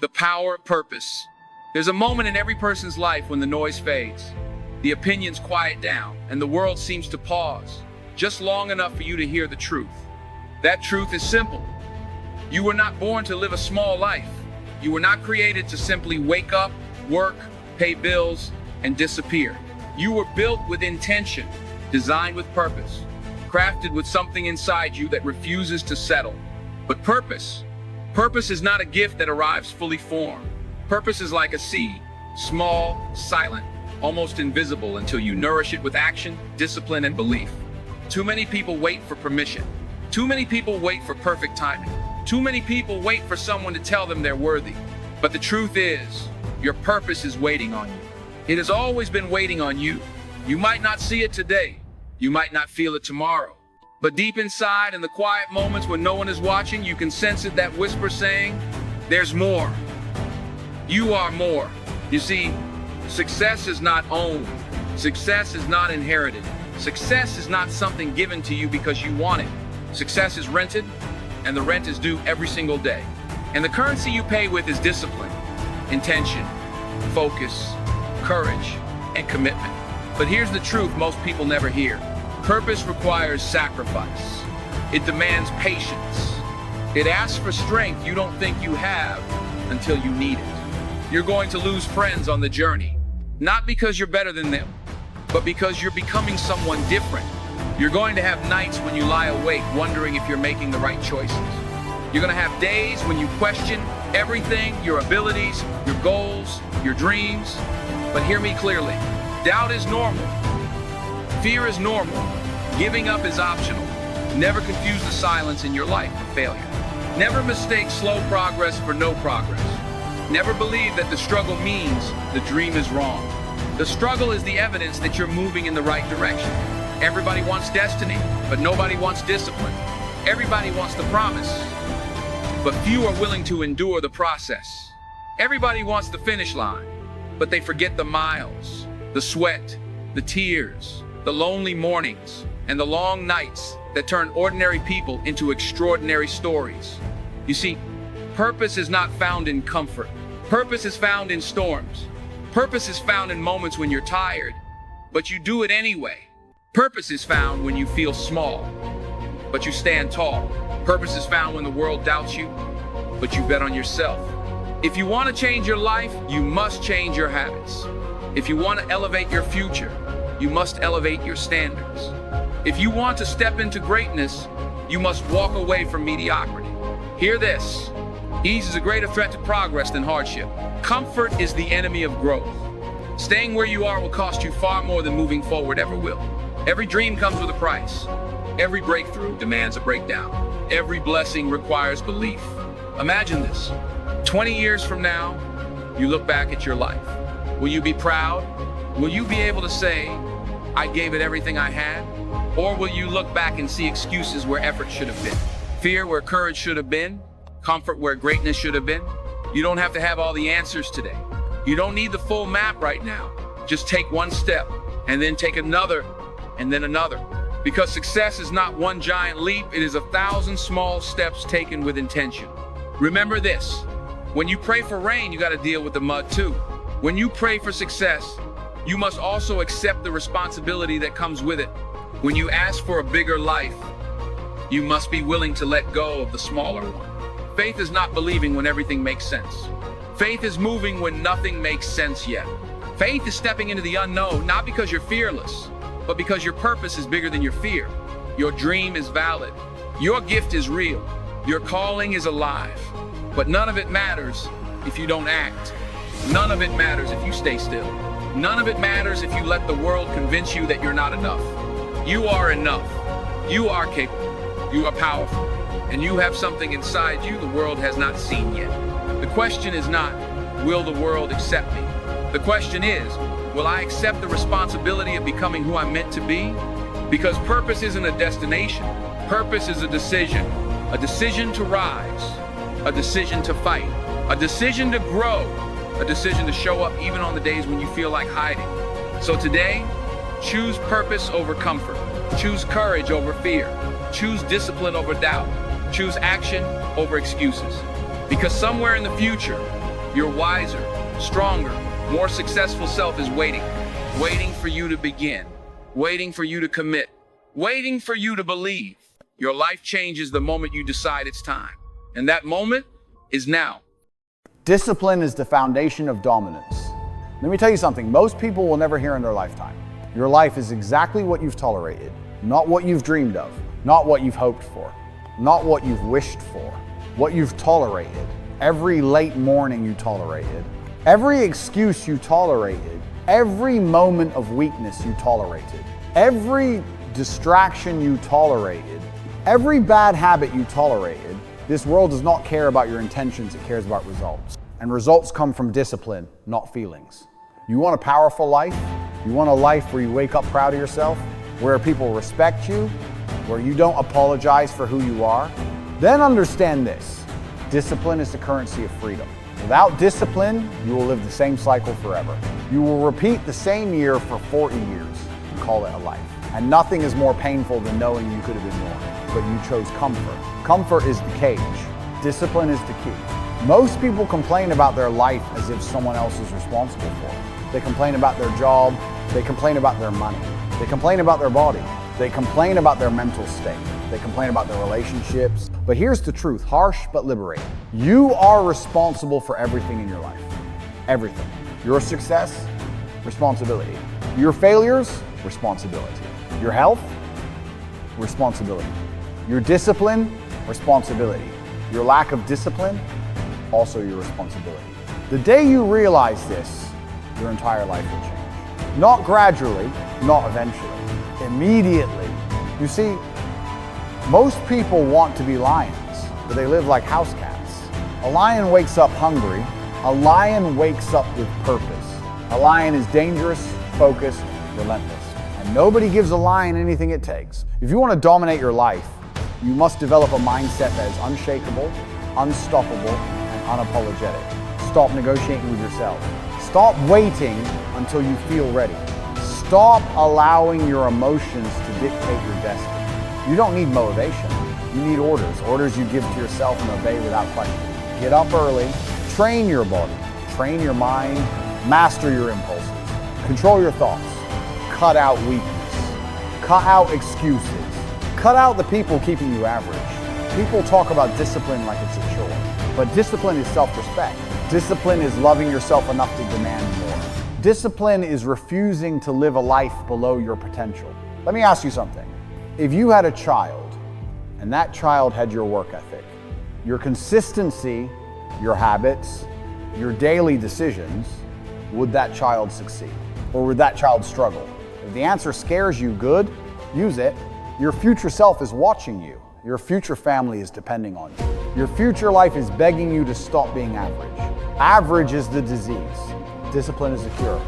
The power of purpose. There's a moment in every person's life when the noise fades, the opinions quiet down, and the world seems to pause, just long enough for you to hear the truth. That truth is simple. You were not born to live a small life. You were not created to simply wake up, work, pay bills, and disappear. You were built with intention, designed with purpose, crafted with something inside you that refuses to settle. But purpose is not a gift that arrives fully formed. Purpose is like a seed, small, silent, almost invisible until you nourish it with action, discipline, and belief. Too many people wait for permission. Too many people wait for perfect timing. Too many people wait for someone to tell them they're worthy. But the truth is, your purpose is waiting on you. It has always been waiting on you. You might not see it today. You might not feel it tomorrow. But deep inside, in the quiet moments when no one is watching, you can sense it, that whisper saying, there's more. You are more. You see, success is not owned. Success is not inherited. Success is not something given to you because you want it. Success is rented, and the rent is due every single day. And the currency you pay with is discipline, intention, focus, courage, and commitment. But here's the truth most people never hear. Purpose requires sacrifice. It demands patience. It asks for strength you don't think you have until you need it. You're going to lose friends on the journey, not because you're better than them, but because you're becoming someone different. You're going to have nights when you lie awake wondering if you're making the right choices. You're going to have days when you question everything, your abilities, your goals, your dreams. But hear me clearly. Doubt is normal. Fear is normal. Giving up is optional. Never confuse the silence in your life for failure. Never mistake slow progress for no progress. Never believe that the struggle means the dream is wrong. The struggle is the evidence that you're moving in the right direction. Everybody wants destiny, but nobody wants discipline. Everybody wants the promise, but few are willing to endure the process. Everybody wants the finish line, but they forget the miles, the sweat, the tears, the lonely mornings, and the long nights that turn ordinary people into extraordinary stories. You see, purpose is not found in comfort. Purpose is found in storms. Purpose is found in moments when you're tired, but you do it anyway. Purpose is found when you feel small, but you stand tall. Purpose is found when the world doubts you, but you bet on yourself. If you want to change your life, you must change your habits. If you want to elevate your future, you must elevate your standards. If you want to step into greatness, you must walk away from mediocrity. Hear this. Ease is a greater threat to progress than hardship. Comfort is the enemy of growth. Staying where you are will cost you far more than moving forward ever will. Every dream comes with a price. Every breakthrough demands a breakdown. Every blessing requires belief. Imagine this. 20 years from now, you look back at your life. Will you be proud? Will you be able to say, I gave it everything I had? Or will you look back and see excuses where effort should have been? Fear where courage should have been? Comfort where greatness should have been? You don't have to have all the answers today. You don't need the full map right now. Just take one step, and then take another, and then another. Because success is not one giant leap, it is 1,000 small steps taken with intention. Remember this, when you pray for rain, you got to deal with the mud too. When you pray for success, you must also accept the responsibility that comes with it. When you ask for a bigger life, you must be willing to let go of the smaller one. Faith is not believing when everything makes sense. Faith is moving when nothing makes sense yet. Faith is stepping into the unknown, not because you're fearless, but because your purpose is bigger than your fear. Your dream is valid. Your gift is real. Your calling is alive. But none of it matters if you don't act. None of it matters if you stay still. None of it matters if you let the world convince you that you're not enough. You are enough. You are capable. You are powerful. And you have something inside you the world has not seen yet. The question is not, will the world accept me? The question is, will I accept the responsibility of becoming who I'm meant to be? Because purpose isn't a destination. Purpose is a decision to rise, a decision to fight, a decision to grow, a decision to show up even on the days when you feel like hiding. So today, choose purpose over comfort. Choose courage over fear. Choose discipline over doubt. Choose action over excuses. Because somewhere in the future, Your wiser, stronger, more successful self is waiting for you to begin, waiting for you to commit, waiting for you to believe. Your life changes the moment you decide it's time. And that moment is now. Discipline is the foundation of dominance. Let me tell you something, most people will never hear in their lifetime. Your life is exactly what you've tolerated, not what you've dreamed of, not what you've hoped for, not what you've wished for, what you've tolerated. Every late morning you tolerated, every excuse you tolerated, every moment of weakness you tolerated, every distraction you tolerated, every bad habit you tolerated. This world does not care about your intentions, it cares about results. And results come from discipline, not feelings. You want a powerful life? You want a life where you wake up proud of yourself, where people respect you, where you don't apologize for who you are? Then understand this. Discipline is the currency of freedom. Without discipline, you will live the same cycle forever. You will repeat the same year for 40 years and call it a life. And nothing is more painful than knowing you could have been more, but you chose comfort. Comfort is the cage. Discipline is the key. Most people complain about their life as if someone else is responsible for it. They complain about their job, they complain about their money, they complain about their body, they complain about their mental state, they complain about their relationships. But here's the truth, harsh but liberating. You are responsible for everything in your life. Everything. Your success, responsibility. Your failures, responsibility. Your health, responsibility. Your discipline, responsibility. Your lack of discipline, also your responsibility. The day you realize this, your entire life will change. Not gradually, not eventually, immediately. You see, most people want to be lions, but they live like house cats. A lion wakes up hungry. A lion wakes up with purpose. A lion is dangerous, focused, relentless. And nobody gives a lion anything it takes. If you want to dominate your life, you must develop a mindset that is unshakable, unstoppable, and unapologetic. Stop negotiating with yourself. Stop waiting until you feel ready. Stop allowing your emotions to dictate your destiny. You don't need motivation. You need orders. Orders you give to yourself and obey without question. Get up early, train your body, train your mind, master your impulses, control your thoughts, cut out weakness, cut out excuses, cut out the people keeping you average. People talk about discipline like it's a chore, but discipline is self-respect. Discipline is loving yourself enough to demand more. Discipline is refusing to live a life below your potential. Let me ask you something. If you had a child, and that child had your work ethic, your consistency, your habits, your daily decisions, would that child succeed? Or would that child struggle? If the answer scares you, good, use it. Your future self is watching you. Your future family is depending on you. Your future life is begging you to stop being average. Average is the disease. Discipline is the cure.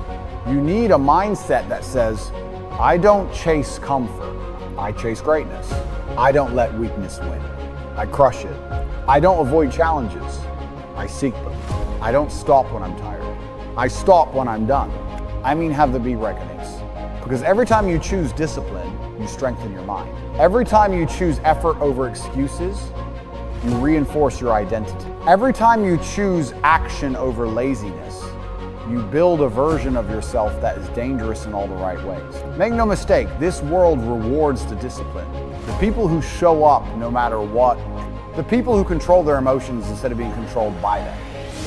You need a mindset that says, I don't chase comfort, I chase greatness. I don't let weakness win, I crush it. I don't avoid challenges, I seek them. I don't stop when I'm tired, I stop when I'm done. I mean, have there be reckonings. Because every time you choose discipline, you strengthen your mind. Every time you choose effort over excuses, you reinforce your identity. Every time you choose action over laziness, you build a version of yourself that is dangerous in all the right ways. Make no mistake, this world rewards the discipline. The people who show up no matter what, the people who control their emotions instead of being controlled by them,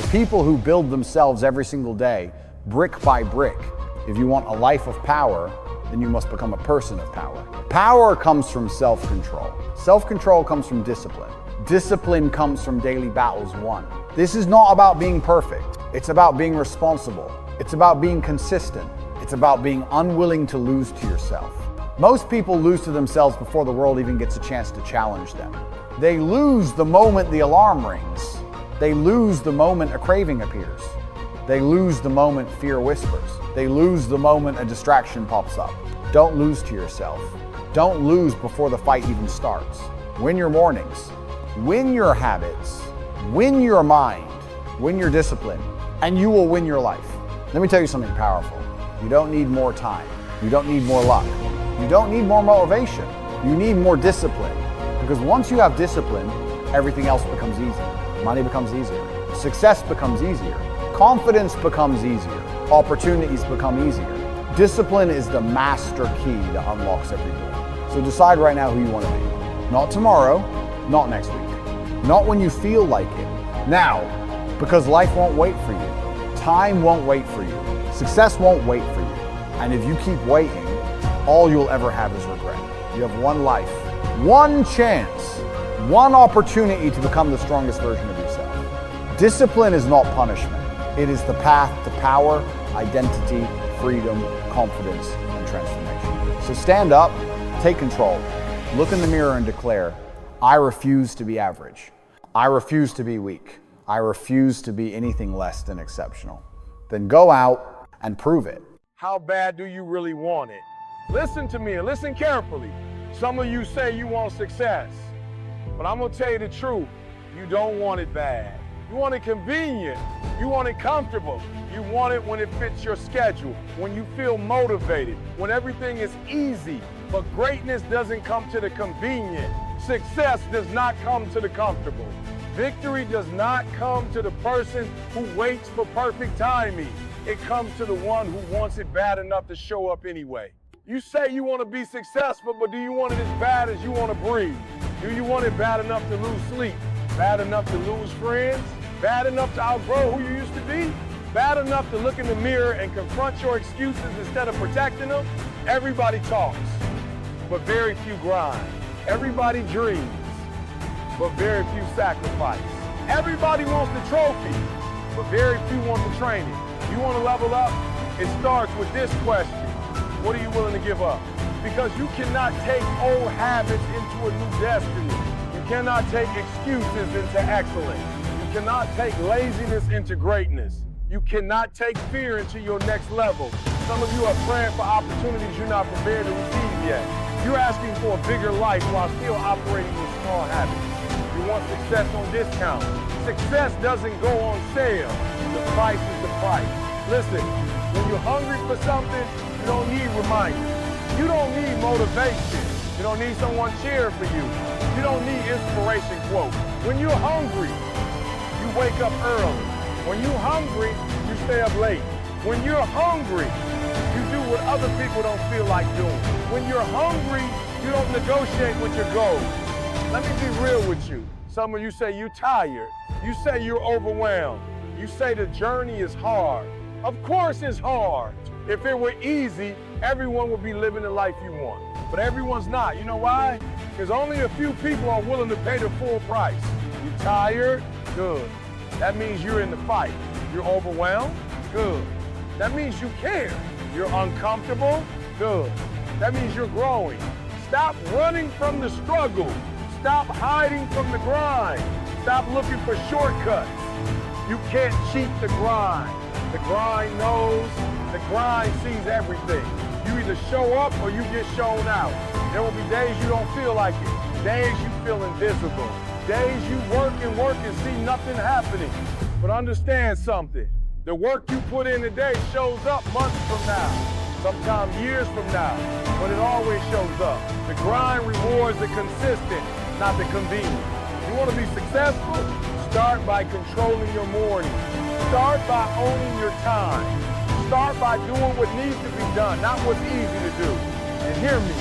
the people who build themselves every single day, brick by brick. If you want a life of power, then you must become a person of power. Power comes from self-control. Self-control comes from discipline. Discipline comes from daily battles won. This is not about being perfect. It's about being responsible. It's about being consistent. It's about being unwilling to lose to yourself. Most people lose to themselves before the world even gets a chance to challenge them. They lose the moment the alarm rings. They lose the moment a craving appears. They lose the moment fear whispers. They lose the moment a distraction pops up. Don't lose to yourself. Don't lose before the fight even starts. Win your mornings. Win your habits. Win your mind. Win your discipline. And you will win your life. Let me tell you something powerful. You don't need more time. You don't need more luck. You don't need more motivation. You need more discipline. Because once you have discipline, everything else becomes easy. Money becomes easier. Success becomes easier. Confidence becomes easier. Opportunities become easier. Discipline is the master key that unlocks every door. So decide right now who you want to be. Not tomorrow, not next week. Not when you feel like it. Now, because life won't wait for you. Time won't wait for you. Success won't wait for you. And if you keep waiting, all you'll ever have is regret. You have one life, one chance, one opportunity to become the strongest version of yourself. Discipline is not punishment. It is the path to power, identity, freedom, confidence, and transformation. So stand up, take control, look in the mirror and declare, I refuse to be average. I refuse to be weak. I refuse to be anything less than exceptional. Then go out and prove it. How bad do you really want it? Listen to me and listen carefully. Some of you say you want success, but I'm gonna tell you the truth. You don't want it bad. You want it convenient. You want it comfortable. You want it when it fits your schedule, when you feel motivated, when everything is easy. But greatness doesn't come to the convenient. Success does not come to the comfortable. Victory does not come to the person who waits for perfect timing. It comes to the one who wants it bad enough to show up anyway. You say you want to be successful, but do you want it as bad as you want to breathe? Do you want it bad enough to lose sleep? Bad enough to lose friends? Bad enough to outgrow who you used to be? Bad enough to look in the mirror and confront your excuses instead of protecting them? Everybody talks, but very few grind. Everybody dreams, but very few sacrifice. Everybody wants the trophy, but very few want the training. You want to level up? It starts with this question. What are you willing to give up? Because you cannot take old habits into a new destiny. You cannot take excuses into excellence. You cannot take laziness into greatness. You cannot take fear into your next level. Some of you are praying for opportunities you're not prepared to receive yet. You're asking for a bigger life while still operating with small habits. You want success on discount. Success doesn't go on sale. The price is the price. Listen, when you're hungry for something, you don't need reminders. You don't need motivation. You don't need someone cheering for you. You don't need inspiration quotes. When you're hungry, you wake up early. When you're hungry, you stay up late. When you're hungry, you do what other people don't feel like doing. When you're hungry, you don't negotiate with your goals. Let me be real with you. Some of you say you're tired. You say you're overwhelmed. You say the journey is hard. Of course it's hard. If it were easy, everyone would be living the life you want. But everyone's not. You know why? Because only a few people are willing to pay the full price. You're tired? Good. That means you're in the fight. You're overwhelmed? Good. That means you care. You're uncomfortable? Good. That means you're growing. Stop running from the struggle. Stop hiding from the grind. Stop looking for shortcuts. You can't cheat the grind. The grind knows. The grind sees everything. You either show up or you get shown out. There will be days you don't feel like it. Days you feel invisible. Days you work and see nothing happening. But understand something. The work you put in today shows up months from now, sometimes years from now, but it always shows up. The grind rewards the consistent, not the convenient. You want to be successful? Start by controlling your morning. Start by owning your time. Start by doing what needs to be done, not what's easy to do. And hear me,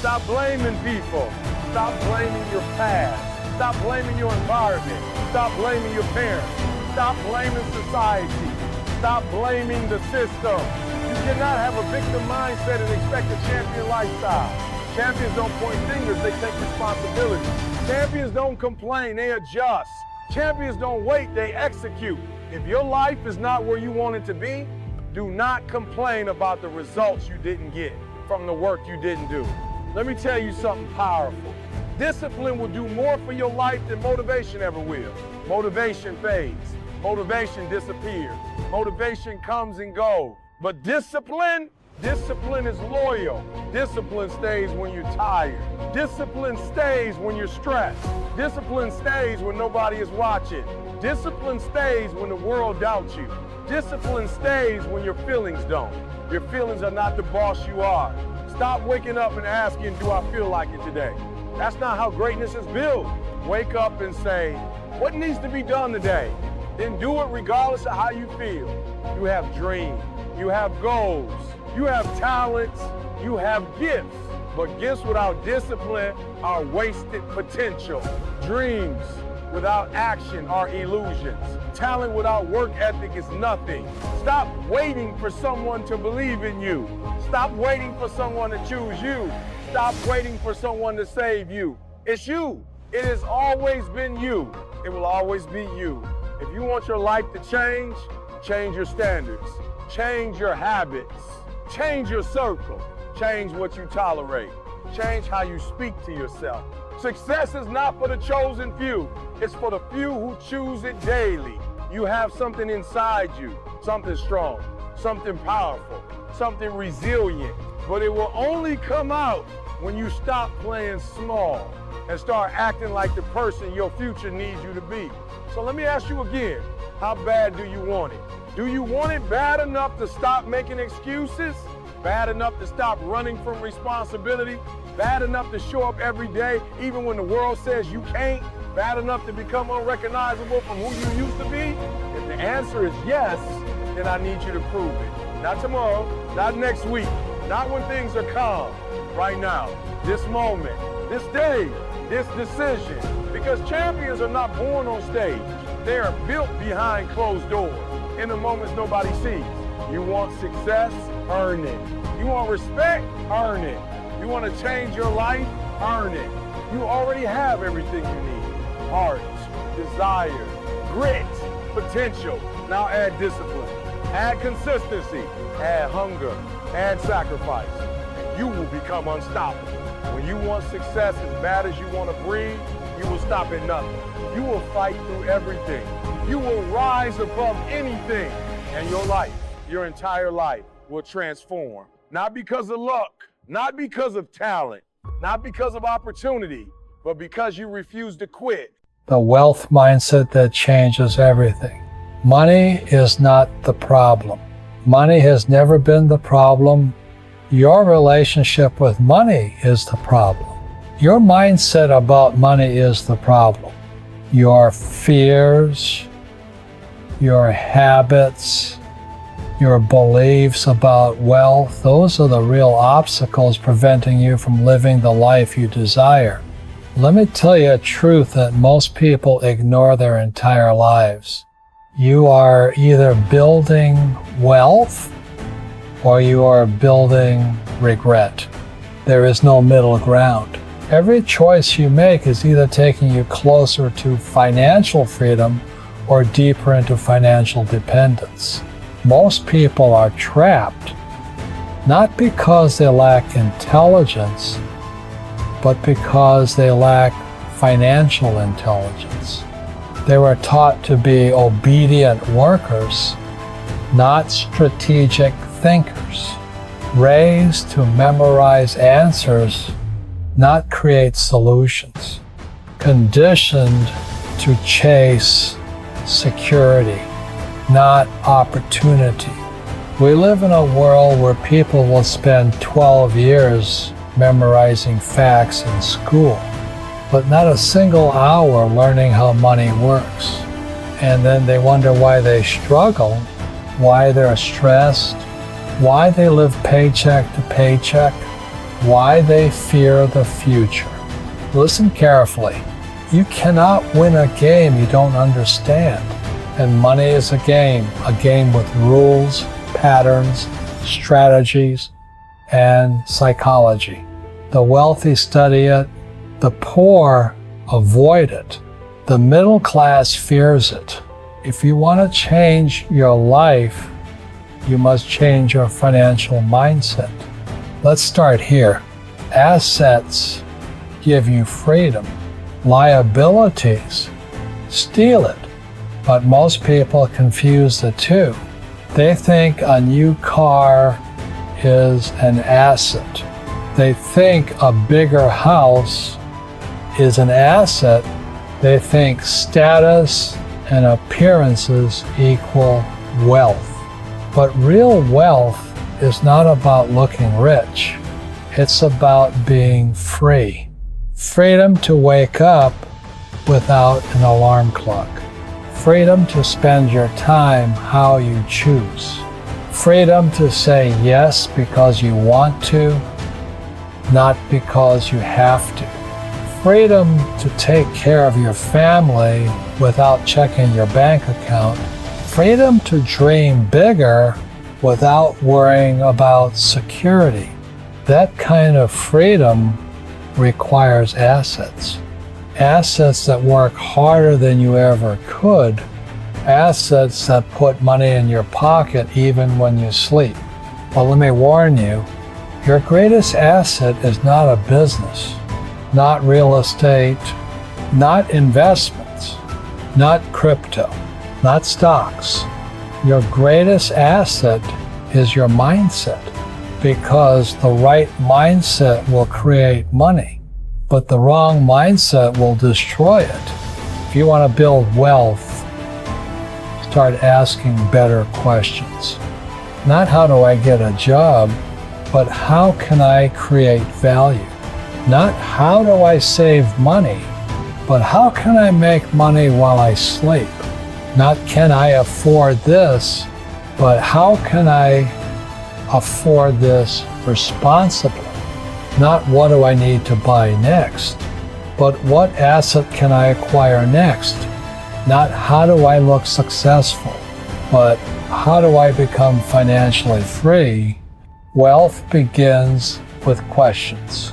stop blaming people. Stop blaming your past. Stop blaming your environment. Stop blaming your parents. Stop blaming society. Stop blaming the system. You cannot have a victim mindset and expect a champion lifestyle. Champions don't point fingers, they take responsibility. Champions don't complain, they adjust. Champions don't wait, they execute. If your life is not where you want it to be, do not complain about the results you didn't get from the work you didn't do. Let me tell you something powerful. Discipline will do more for your life than motivation ever will. Motivation fades. Motivation disappears. Motivation comes and goes. But discipline is loyal. Discipline stays when you're tired. Discipline stays when you're stressed. Discipline stays when nobody is watching. Discipline stays when the world doubts you. Discipline stays when your feelings don't. Your feelings are not the boss you are. Stop waking up and asking, do I feel like it today? That's not how greatness is built. Wake up and say, what needs to be done today? then do it regardless of how you feel. You have dreams, you have goals, you have talents, you have gifts. But gifts without discipline are wasted potential. Dreams without action are illusions. Talent without work ethic is nothing. Stop waiting for someone to believe in you. Stop waiting for someone to choose you. Stop waiting for someone to save you. It's you. It has always been you. It will always be you. If you want your life to change, change your standards, change your habits, change your circle, change what you tolerate, change how you speak to yourself. Success is not for the chosen few. It's for the few who choose it daily. You have something inside you, something strong, something powerful, something resilient, but it will only come out when you stop playing small and start acting like the person your future needs you to be. So let me ask you again, how bad do you want it? Do you want it bad enough to stop making excuses? Bad enough to stop running from responsibility? Bad enough to show up every day even when the world says you can't? Bad enough to become unrecognizable from who you used to be? If the answer is yes, then I need you to prove it. Not tomorrow, not next week, not when things are calm. Right now, this moment, this day, this decision. Because champions are not born on stage. They are built behind closed doors, in the moments nobody sees. You want success? Earn it. You want respect? Earn it. You want to change your life? Earn it. You already have everything you need. Heart, desire, grit, potential. Now add discipline, add consistency, add hunger, add sacrifice, and you will become unstoppable. When you want success as bad as you want to breathe, you will stop at nothing. You will fight through everything. You will rise above anything, and your life, your entire life, will transform. Not because of luck, not because of talent, not because of opportunity, but because you refuse to quit. The wealth mindset that changes everything. Money is not the problem. Money has never been the problem. Your relationship with money is the problem. Your mindset about money is the problem. Your fears, your habits, your beliefs about wealth, those are the real obstacles preventing you from living the life you desire. Let me tell you a truth that most people ignore their entire lives. You are either building wealth or you are building regret. There is no middle ground. Every choice you make is either taking you closer to financial freedom or deeper into financial dependence. Most people are trapped, not because they lack intelligence, but because they lack financial intelligence. They were taught to be obedient workers, not strategic thinkers, raised to memorize answers, not create solutions, conditioned to chase security, not opportunity. We live in a world where people will spend 12 years memorizing facts in school, but not a single hour learning how money works. And then they wonder why they struggle, why they're stressed, why they live paycheck to paycheck, why they fear the future. Listen carefully. You cannot win a game you don't understand. And money is a game with rules, patterns, strategies, and psychology. The wealthy study it, the poor avoid it. The middle class fears it. If you want to change your life, you must change your financial mindset. Let's start here. Assets give you freedom. Liabilities steal it. But most people confuse the two. They think a new car is an asset. They think a bigger house is an asset. They think status and appearances equal wealth. But real wealth is not about looking rich. It's about being free. Freedom to wake up without an alarm clock. freedom to spend your time how you choose. Freedom to say yes because you want to, not because you have to. Freedom to take care of your family without checking your bank account. Freedom to dream bigger without worrying about security. That kind of freedom requires assets. Assets that work harder than you ever could. Assets that put money in your pocket even when you sleep. Well, let me warn you, your greatest asset is not a business, not real estate, not investments, not crypto, not stocks. Your greatest asset is your mindset, because the right mindset will create money, but the wrong mindset will destroy it. If you want to build wealth, start asking better questions. Not how do I get a job, but how can I create value? Not how do I save money, but how can I make money while I sleep? Not can I afford this, but how can I afford this responsibly? Not what do I need to buy next, but what asset can I acquire next? Not how do I look successful, but how do I become financially free? Wealth begins with questions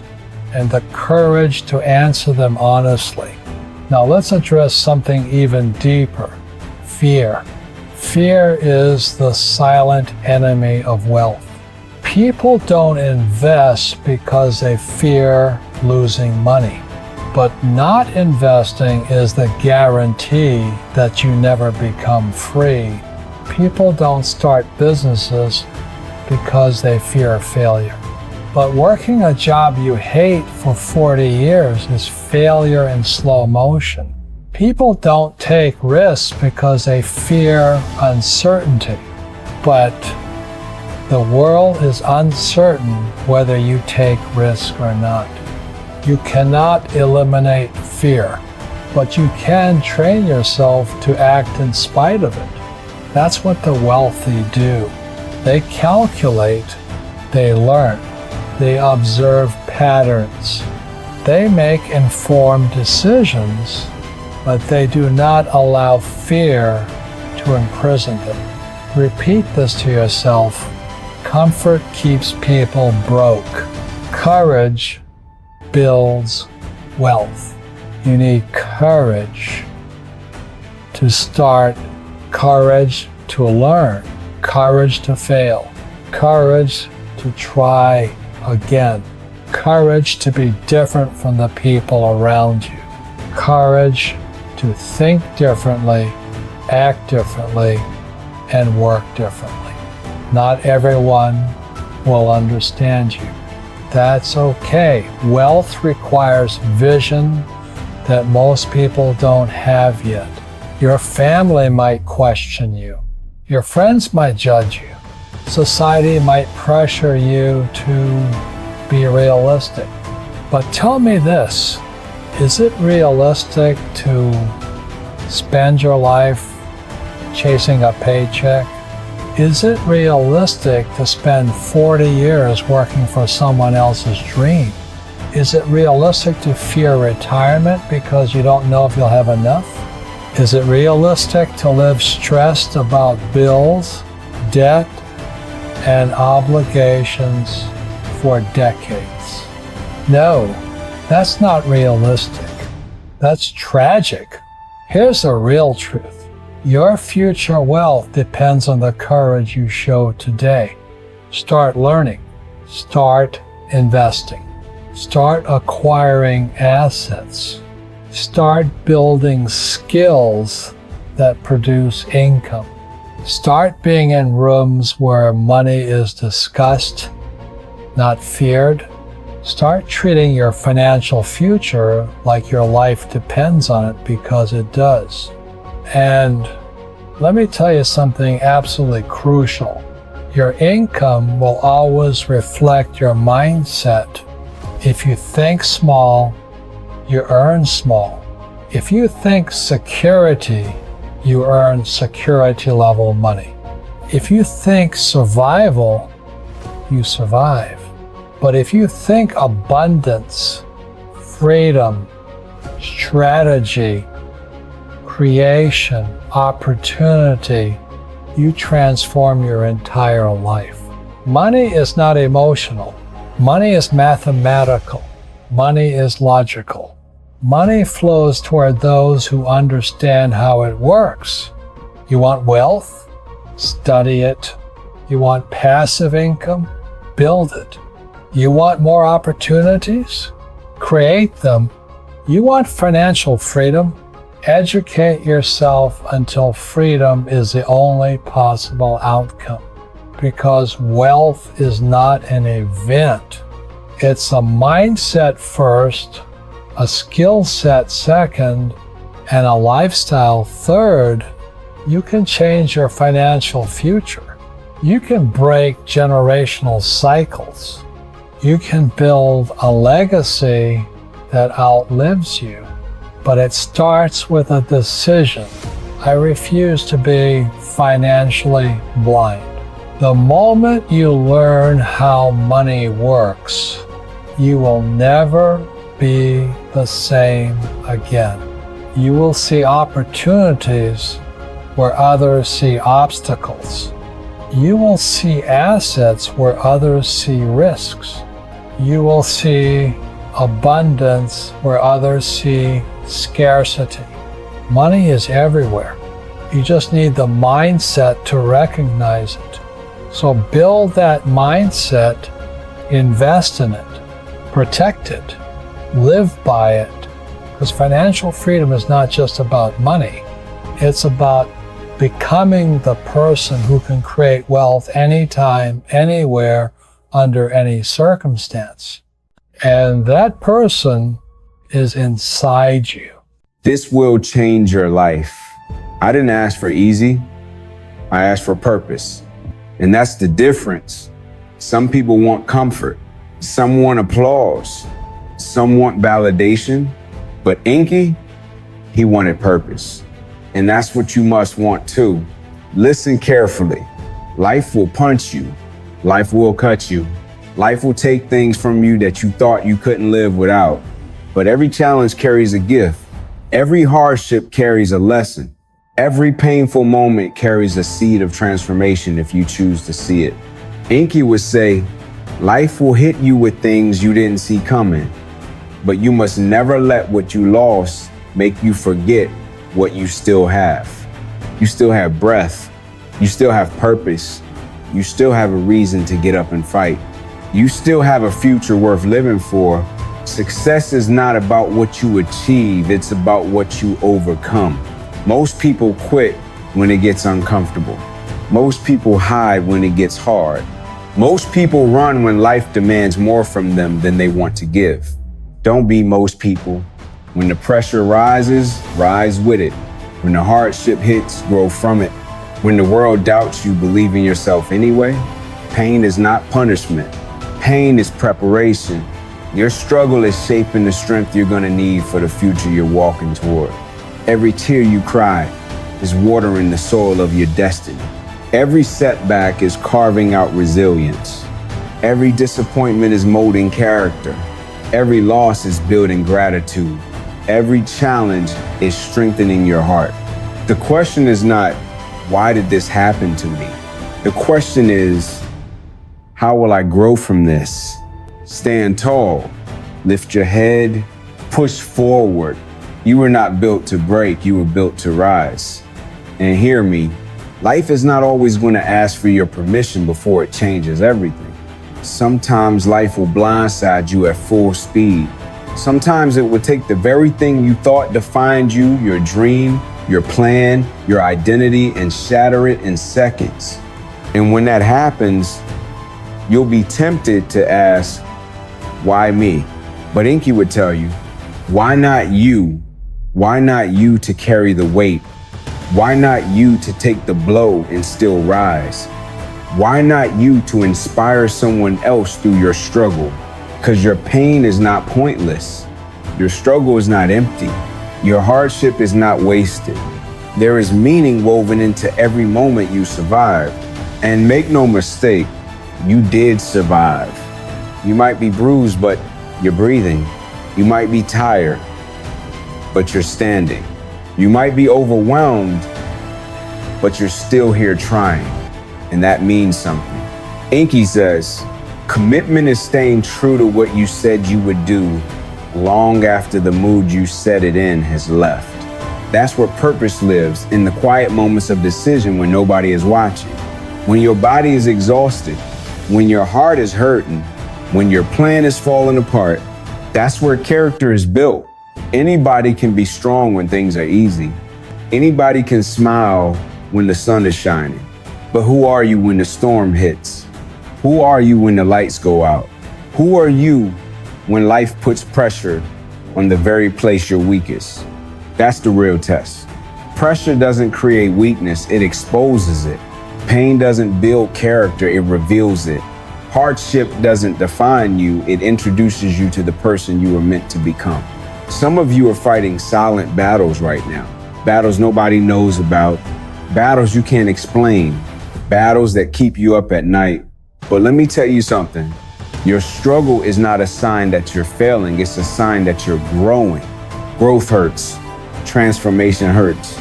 and the courage to answer them honestly. Now let's address something even deeper. Fear. Fear is the silent enemy of wealth. People don't invest because they fear losing money. But not investing is the guarantee that you never become free. People don't start businesses because they fear failure. But working a job you hate for 40 years is failure in slow motion. People don't take risks because they fear uncertainty. But the world is uncertain whether you take risk or not. You cannot eliminate fear, but you can train yourself to act in spite of it. That's what the wealthy do. They calculate, they learn, they observe patterns. They make informed decisions, but they do not allow fear to imprison them. Repeat this to yourself. Comfort keeps people broke. Courage builds wealth. You need courage to start, courage to learn, courage to fail, courage to try again, courage to be different from the people around you, courage to think differently, act differently, and work differently. Not everyone will understand you. That's okay. Wealth requires vision that most people don't have yet. Your family might question you. Your friends might judge you. Society might pressure you to be realistic. But tell me this, is it realistic to spend your life chasing a paycheck? Is it realistic to spend 40 years working for someone else's dream? Is it realistic to fear retirement because you don't know if you'll have enough? Is it realistic to live stressed about bills, debt, and obligations for decades? No, that's not realistic. That's tragic. Here's the real truth. Your future wealth depends on the courage you show today. Start learning. Start investing. Start acquiring assets. Start building skills that produce income. Start being in rooms where money is discussed, not feared. Start treating your financial future like your life depends on it, because it does. And let me tell you something absolutely crucial. Your income will always reflect your mindset. If you think small, you earn small. If you think security, you earn security level money. If you think survival, you survive. But if you think abundance, freedom, strategy, creation, opportunity, you transform your entire life. Money is not emotional. Money is mathematical. Money is logical. Money flows toward those who understand how it works. You want wealth? Study it. You want passive income? Build it. You want more opportunities? Create them. You want financial freedom? Educate yourself until freedom is the only possible outcome. Because wealth is not an event. It's a mindset first, a skill set second, and a lifestyle third. You can change your financial future. You can break generational cycles. You can build a legacy that outlives you. But it starts with a decision. I refuse to be financially blind. The moment you learn how money works, you will never be the same again. You will see opportunities where others see obstacles. You will see assets where others see risks. You will see abundance where others see scarcity. Money is everywhere. You just need the mindset to recognize it. So build that mindset, invest in it, protect it, live by it. Because financial freedom is not just about money. It's about becoming the person who can create wealth anytime, anywhere, under any circumstance. And that person is inside you. This will change your life. I didn't ask for easy. I asked for purpose. And that's the difference. Some people want comfort. Some want applause. Some want validation. But Inky, he wanted purpose. And that's what you must want too. Listen carefully. Life will punch you. Life will cut you. Life will take things from you that you thought you couldn't live without. But every challenge carries a gift. Every hardship carries a lesson. Every painful moment carries a seed of transformation if you choose to see it. Inky would say, life will hit you with things you didn't see coming, but you must never let what you lost make you forget what you still have. You still have breath. You still have purpose. You still have a reason to get up and fight. You still have a future worth living for. Success is not about what you achieve, it's about what you overcome. Most people quit when it gets uncomfortable. Most people hide when it gets hard. Most people run when life demands more from them than they want to give. Don't be most people. When the pressure rises, rise with it. When the hardship hits, grow from it. When the world doubts you, believe in yourself anyway. Pain is not punishment. Pain is preparation. Your struggle is shaping the strength you're gonna need for the future you're walking toward. Every tear you cry is watering the soil of your destiny. Every setback is carving out resilience. Every disappointment is molding character. Every loss is building gratitude. Every challenge is strengthening your heart. The question is not, why did this happen to me? The question is, how will I grow from this? Stand tall, lift your head, push forward. You were not built to break, you were built to rise. And hear me, life is not always going to ask for your permission before it changes everything. Sometimes life will blindside you at full speed. Sometimes it will take the very thing you thought defined you, your dream, your plan, your identity, and shatter it in seconds. And when that happens, you'll be tempted to ask, why me? But Inky would tell you, why not you? Why not you to carry the weight? Why not you to take the blow and still rise? Why not you to inspire someone else through your struggle? Because your pain is not pointless. Your struggle is not empty. Your hardship is not wasted. There is meaning woven into every moment you survived. And make no mistake, you did survive. You might be bruised, but you're breathing. You might be tired, but you're standing. You might be overwhelmed, but you're still here trying. And that means something. Inky says, commitment is staying true to what you said you would do long after the mood you set it in has left. That's where purpose lives, in the quiet moments of decision when nobody is watching. When your body is exhausted, when your heart is hurting, when your plan is falling apart, that's where character is built. Anybody can be strong when things are easy. Anybody can smile when the sun is shining. But who are you when the storm hits? Who are you when the lights go out? Who are you when life puts pressure on the very place you're weakest? That's the real test. Pressure doesn't create weakness, it exposes it. Pain doesn't build character, it reveals it. Hardship doesn't define you, it introduces you to the person you were meant to become. Some of you are fighting silent battles right now. Battles nobody knows about. Battles you can't explain. Battles that keep you up at night. But let me tell you something. Your struggle is not a sign that you're failing, it's a sign that you're growing. Growth hurts. Transformation hurts.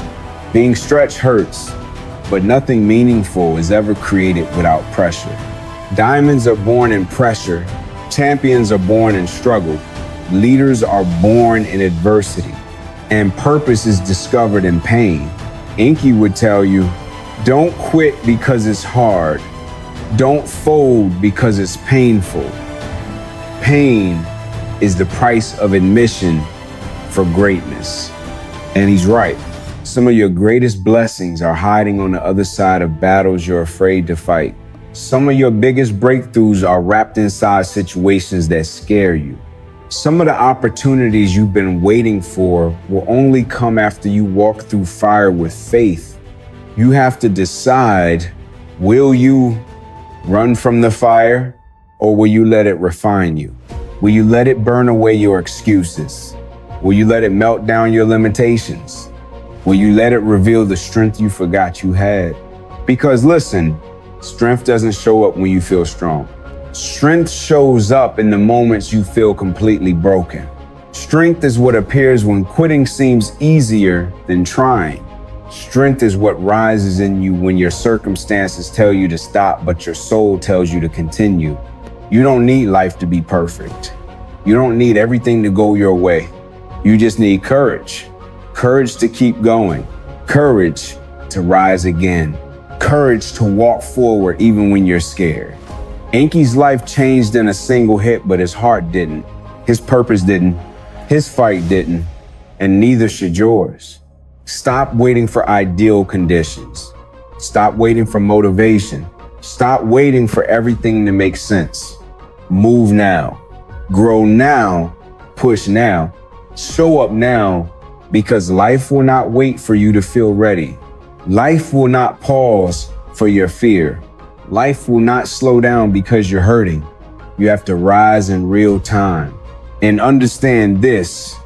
Being stretched hurts. But nothing meaningful is ever created without pressure. Diamonds are born in pressure. Champions are born in struggle. Leaders are born in adversity. And purpose is discovered in pain. Inky would tell you, don't quit because it's hard. Don't fold because it's painful. Pain is the price of admission for greatness. And he's right. Some of your greatest blessings are hiding on the other side of battles you're afraid to fight. Some of your biggest breakthroughs are wrapped inside situations that scare you. Some of the opportunities you've been waiting for will only come after you walk through fire with faith. You have to decide, will you run from the fire, or will you let it refine you? Will you let it burn away your excuses? Will you let it melt down your limitations? Will you let it reveal the strength you forgot you had? Because listen, strength doesn't show up when you feel strong. Strength shows up in the moments you feel completely broken. Strength is what appears when quitting seems easier than trying. Strength is what rises in you when your circumstances tell you to stop, but your soul tells you to continue. You don't need life to be perfect. You don't need everything to go your way. You just need courage. Courage to keep going. Courage to rise again. Courage to walk forward even when you're scared. Inky's life changed in a single hit, but his heart didn't. His purpose didn't. His fight didn't. And neither should yours. Stop waiting for ideal conditions. Stop waiting for motivation. Stop waiting for everything to make sense. Move now. Grow now. Push now. Show up now, because life will not wait for you to feel ready. Life will not pause for your fear. Life will not slow down because you're hurting. You have to rise in real time. And understand this,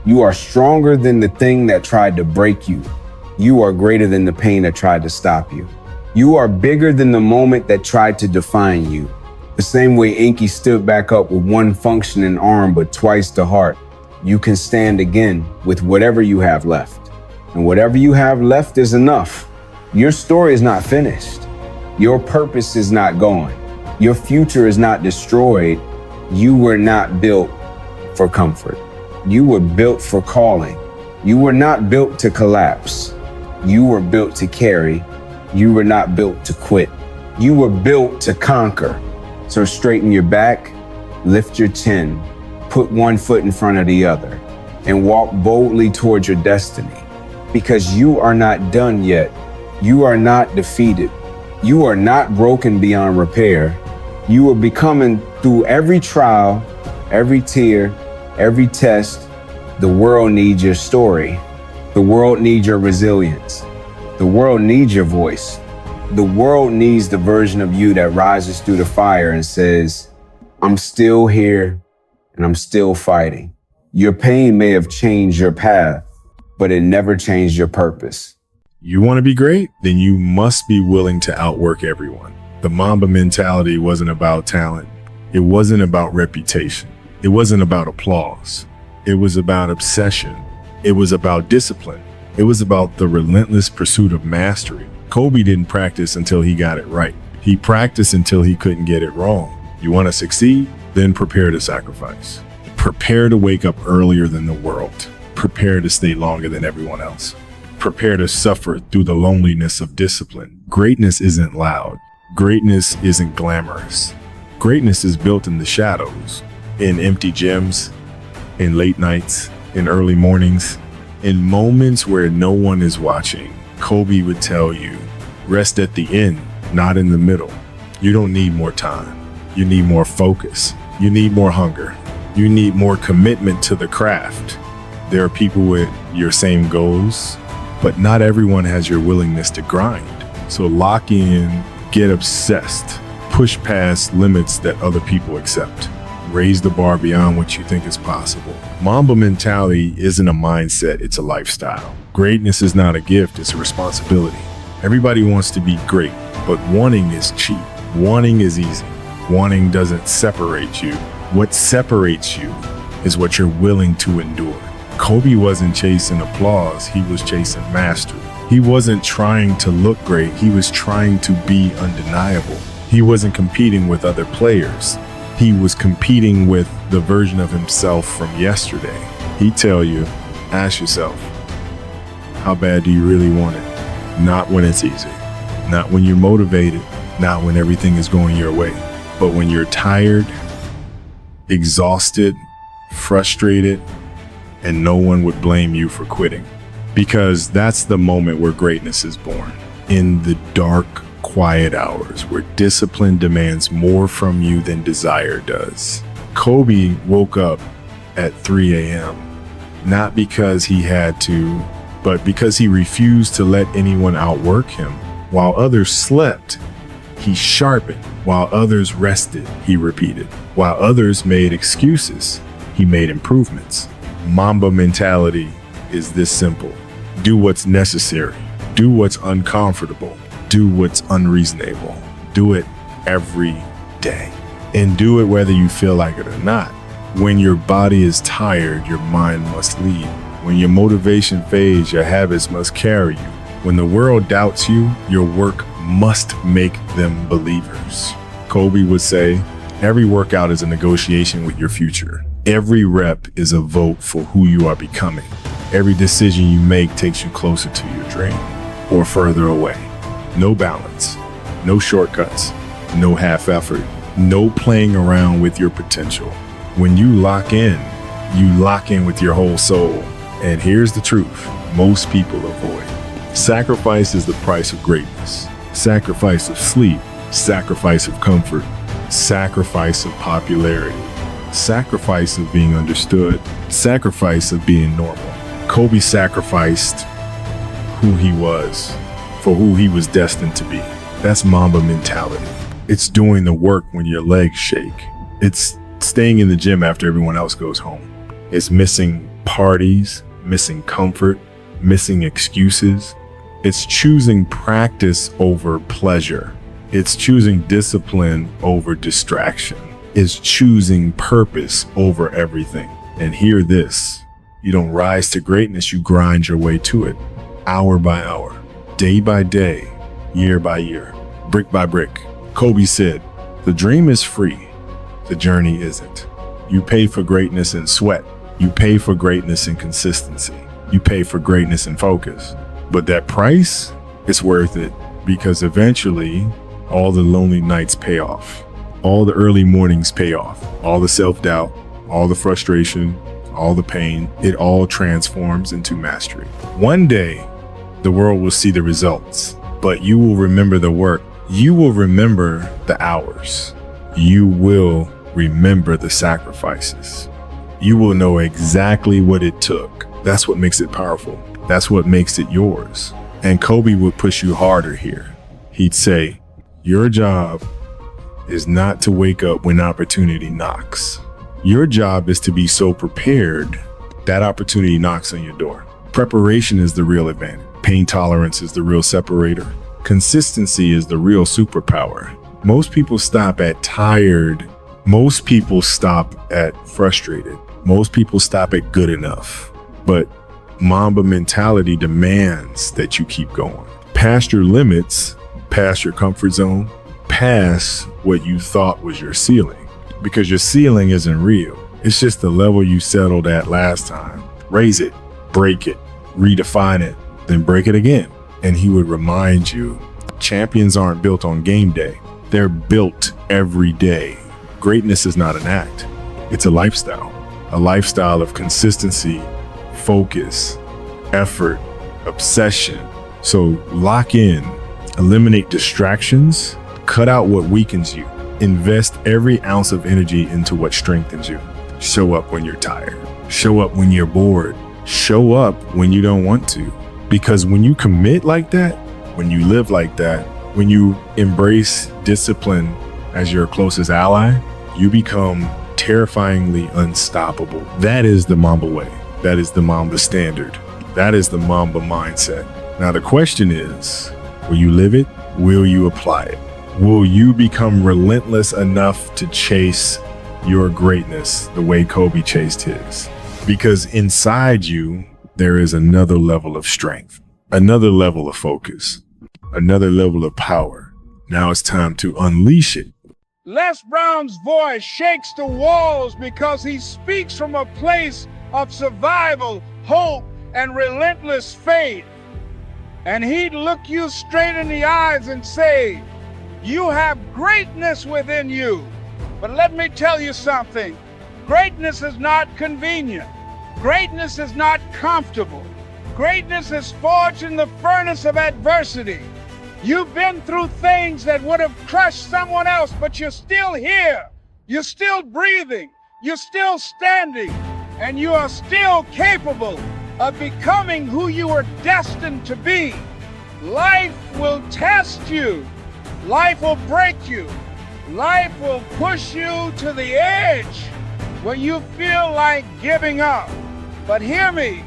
you are stronger than the thing that tried to break you. You are greater than the pain that tried to stop you. You are bigger than the moment that tried to define you. The same way Inky stood back up with one functioning arm but twice the heart, you can stand again with whatever you have left. And whatever you have left is enough. Your story is not finished. Your purpose is not gone. Your future is not destroyed. You were not built for comfort. You were built for calling. You were not built to collapse. You were built to carry. You were not built to quit. You were built to conquer. So straighten your back, lift your chin, put one foot in front of the other, and walk boldly towards your destiny. Because you are not done yet. You are not defeated. You are not broken beyond repair. You are becoming through every trial, every tear, every test. The world needs your story. The world needs your resilience. The world needs your voice. The world needs the version of you that rises through the fire and says, I'm still here and I'm still fighting. Your pain may have changed your path, but it never changed your purpose. You want to be great? Then you must be willing to outwork everyone. The Mamba mentality wasn't about talent. It wasn't about reputation. It wasn't about applause. It was about obsession. It was about discipline. It was about the relentless pursuit of mastery. Kobe didn't practice until he got it right. He practiced until he couldn't get it wrong. You want to succeed? Then prepare to sacrifice. Prepare to wake up earlier than the world. Prepare to stay longer than everyone else. Prepare to suffer through the loneliness of discipline. Greatness isn't loud. Greatness isn't glamorous. Greatness is built in the shadows, in empty gyms, in late nights, in early mornings, in moments where no one is watching. Kobe would tell you, rest at the end, not in the middle. You don't need more time. You need more focus. You need more hunger. You need more commitment to the craft. There are people with your same goals, but not everyone has your willingness to grind. So lock in, get obsessed, push past limits that other people accept. Raise the bar beyond what you think is possible. Mamba mentality isn't a mindset, it's a lifestyle. Greatness is not a gift, it's a responsibility. Everybody wants to be great, but wanting is cheap. Wanting is easy. Wanting doesn't separate you. What separates you is what you're willing to endure. Kobe wasn't chasing applause, he was chasing mastery. He wasn't trying to look great, he was trying to be undeniable. He wasn't competing with other players. He was competing with the version of himself from yesterday. He'd tell you, ask yourself, how bad do you really want it? Not when it's easy, not when you're motivated, not when everything is going your way, but when you're tired, exhausted, frustrated, and no one would blame you for quitting. Because that's the moment where greatness is born. In the dark, quiet hours where discipline demands more from you than desire does. Kobe woke up at 3 a.m. not because he had to, but because he refused to let anyone outwork him. While others slept, he sharpened. While others rested, he repeated. While others made excuses, he made improvements. Mamba mentality is this simple. Do what's necessary. Do what's uncomfortable. Do what's unreasonable. Do it every day. And do it whether you feel like it or not. When your body is tired, your mind must lead. When your motivation fades, your habits must carry you. When the world doubts you, your work must make them believers. Kobe would say, every workout is a negotiation with your future. Every rep is a vote for who you are becoming. Every decision you make takes you closer to your dream or further away. No balance, no shortcuts, no half effort, no playing around with your potential. When you lock in with your whole soul. And here's the truth, most people avoid. Sacrifice is the price of greatness. Sacrifice of sleep, sacrifice of comfort, sacrifice of popularity, sacrifice of being understood, sacrifice of being normal. Kobe sacrificed who he was for who he was destined to be. That's Mamba mentality. It's doing the work when your legs shake. It's staying in the gym after everyone else goes home. It's missing parties, missing comfort, missing excuses. It's choosing practice over pleasure. It's choosing discipline over distraction. It's choosing purpose over everything. And hear this, you don't rise to greatness, you grind your way to it. Hour by hour, day by day, year by year, brick by brick. Kobe said, the dream is free, the journey isn't. You pay for greatness in sweat. You pay for greatness in consistency. You pay for greatness in focus. But that price, it's worth it because eventually all the lonely nights pay off. All the early mornings pay off. All the self-doubt, all the frustration, all the pain, it all transforms into mastery. One day, the world will see the results, but you will remember the work. You will remember the hours. You will remember the sacrifices. You will know exactly what it took. That's what makes it powerful. That's what makes it yours. And Kobe would push you harder here. He'd say, your job is not to wake up when opportunity knocks. Your job is to be so prepared that opportunity knocks on your door. Preparation is the real advantage. Pain tolerance is the real separator. Consistency is the real superpower. Most people stop at tired. Most people stop at frustrated. Most people stop at good enough. But Mamba mentality demands that you keep going. Past your limits, past your comfort zone, past what you thought was your ceiling. Because your ceiling isn't real. It's just the level you settled at last time. Raise it, break it, redefine it, then break it again. And he would remind you, champions aren't built on game day. They're built every day. Greatness is not an act. It's a lifestyle of consistency, focus, effort, obsession. So lock in, eliminate distractions, cut out what weakens you, invest every ounce of energy into what strengthens you. Show up when you're tired. Show up when you're bored. Show up when you don't want to. Because when you commit like that, when you live like that, when you embrace discipline as your closest ally, you become terrifyingly unstoppable. That is the Mamba way. That is the Mamba standard. That is the Mamba mindset. Now the question is, will you live it? Will you apply it? Will you become relentless enough to chase your greatness the way Kobe chased his? Because inside you, there is another level of strength, another level of focus, another level of power. Now it's time to unleash it. Les Brown's voice shakes the walls because he speaks from a place of survival, hope, and relentless faith. And he'd look you straight in the eyes and say, you have greatness within you. But let me tell you something. Greatness is not convenient. Greatness is not comfortable. Greatness is forged in the furnace of adversity. You've been through things that would have crushed someone else, but you're still here. You're still breathing. You're still standing. And you are still capable of becoming who you were destined to be. Life will test you. Life will break you. Life will push you to the edge where you feel like giving up. But hear me,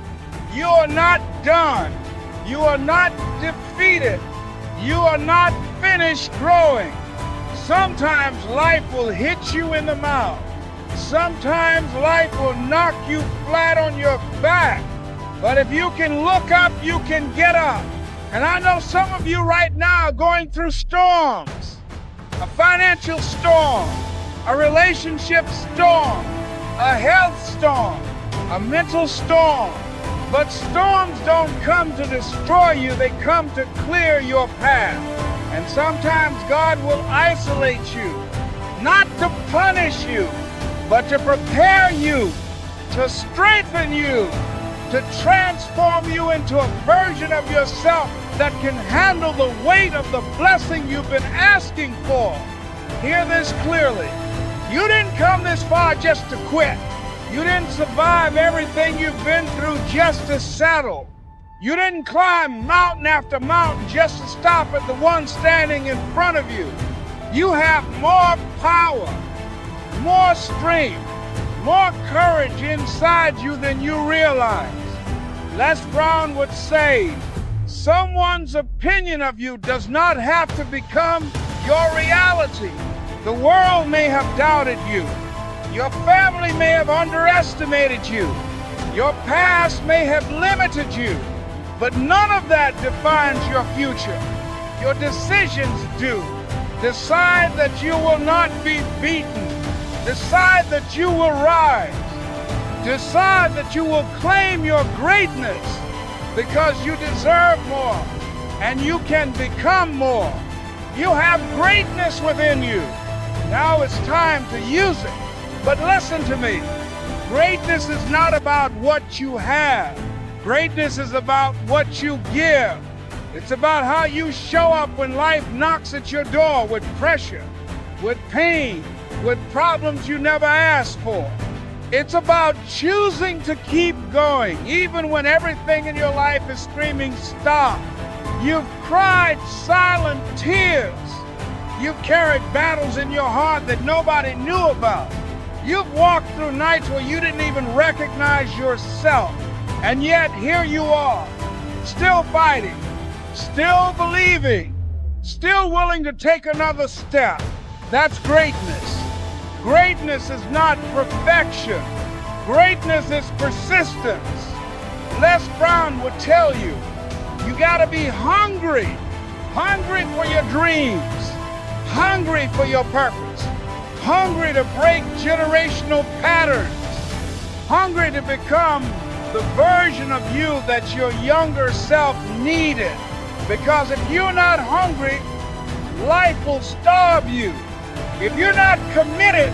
you are not done. You are not defeated. You are not finished growing. Sometimes life will hit you in the mouth. Sometimes life will knock you flat on your back. But if you can look up, you can get up. And I know some of you right now are going through storms. A financial storm, a relationship storm, a health storm, a mental storm. But storms don't come to destroy you, they come to clear your path. And sometimes God will isolate you, not to punish you, but to prepare you, to strengthen you, to transform you into a version of yourself that can handle the weight of the blessing you've been asking for. Hear this clearly. You didn't come this far just to quit. You didn't survive everything you've been through just to settle. You didn't climb mountain after mountain just to stop at the one standing in front of you. You have more power, more strength, more courage inside you than you realize. Les Brown would say, someone's opinion of you does not have to become your reality. The world may have doubted you. Your family may have underestimated you. Your past may have limited you. But none of that defines your future. Your decisions do. Decide that you will not be beaten. Decide that you will rise. Decide that you will claim your greatness because you deserve more and you can become more. You have greatness within you. Now it's time to use it. But listen to me. Greatness is not about what you have. Greatness is about what you give. It's about how you show up when life knocks at your door with pressure, with pain, with problems you never asked for. It's about choosing to keep going, even when everything in your life is screaming, stop. You've cried silent tears. You've carried battles in your heart that nobody knew about. You've walked through nights where you didn't even recognize yourself. And yet here you are, still fighting, still believing, still willing to take another step. That's greatness. Greatness is not perfection. Greatness is persistence. Les Brown would tell you, you gotta be hungry. Hungry for your dreams. Hungry for your purpose. Hungry to break generational patterns. Hungry to become the version of you that your younger self needed. Because if you're not hungry, life will starve you. If you're not committed,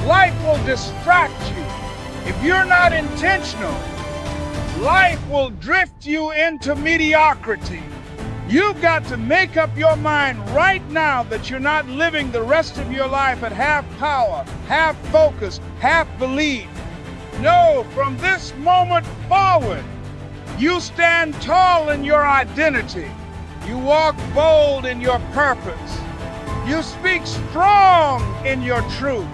life will distract you. If you're not intentional, life will drift you into mediocrity. You've got to make up your mind right now that you're not living the rest of your life at half power, half focus, half belief. No, from this moment forward, you stand tall in your identity. You walk bold in your purpose. You speak strong in your truth.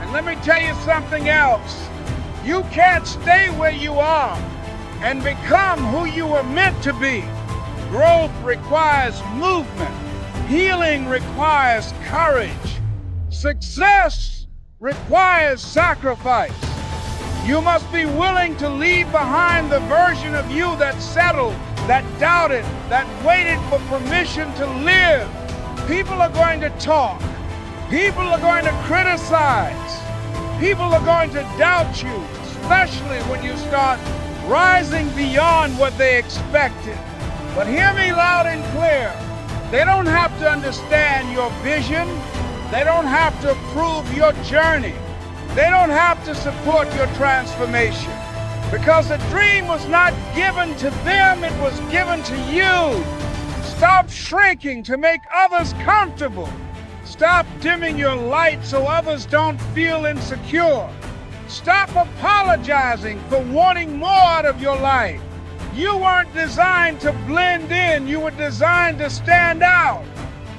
And let me tell you something else. You can't stay where you are and become who you were meant to be. Growth requires movement. Healing requires courage. Success requires sacrifice. You must be willing to leave behind the version of you that settled, that doubted, that waited for permission to live. People are going to talk. People are going to criticize. People are going to doubt you, especially when you start rising beyond what they expected. But hear me loud and clear. They don't have to understand your vision. They don't have to approve your journey. They don't have to support your transformation. Because the dream was not given to them, it was given to you. Stop shrinking to make others comfortable. Stop dimming your light so others don't feel insecure. Stop apologizing for wanting more out of your life. You weren't designed to blend in, you were designed to stand out.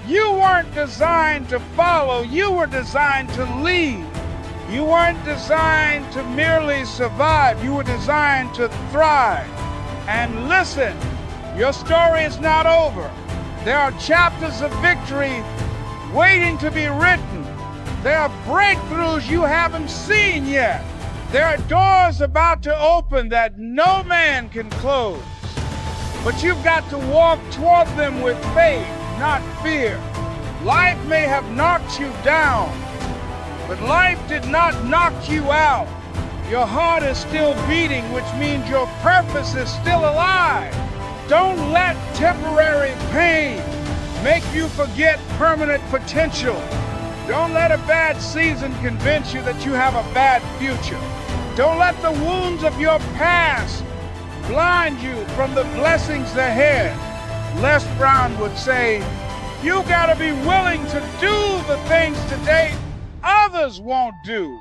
You weren't designed to follow, you were designed to lead. You weren't designed to merely survive, you were designed to thrive. And listen, your story is not over. There are chapters of victory waiting to be written. There are breakthroughs you haven't seen yet. There are doors about to open that no man can close. But you've got to walk toward them with faith, not fear. Life may have knocked you down, but life did not knock you out. Your heart is still beating, which means your purpose is still alive. Don't let temporary pain make you forget permanent potential. Don't let a bad season convince you that you have a bad future. Don't let the wounds of your past blind you from the blessings ahead. Les Brown would say, you gotta be willing to do the things today others won't do,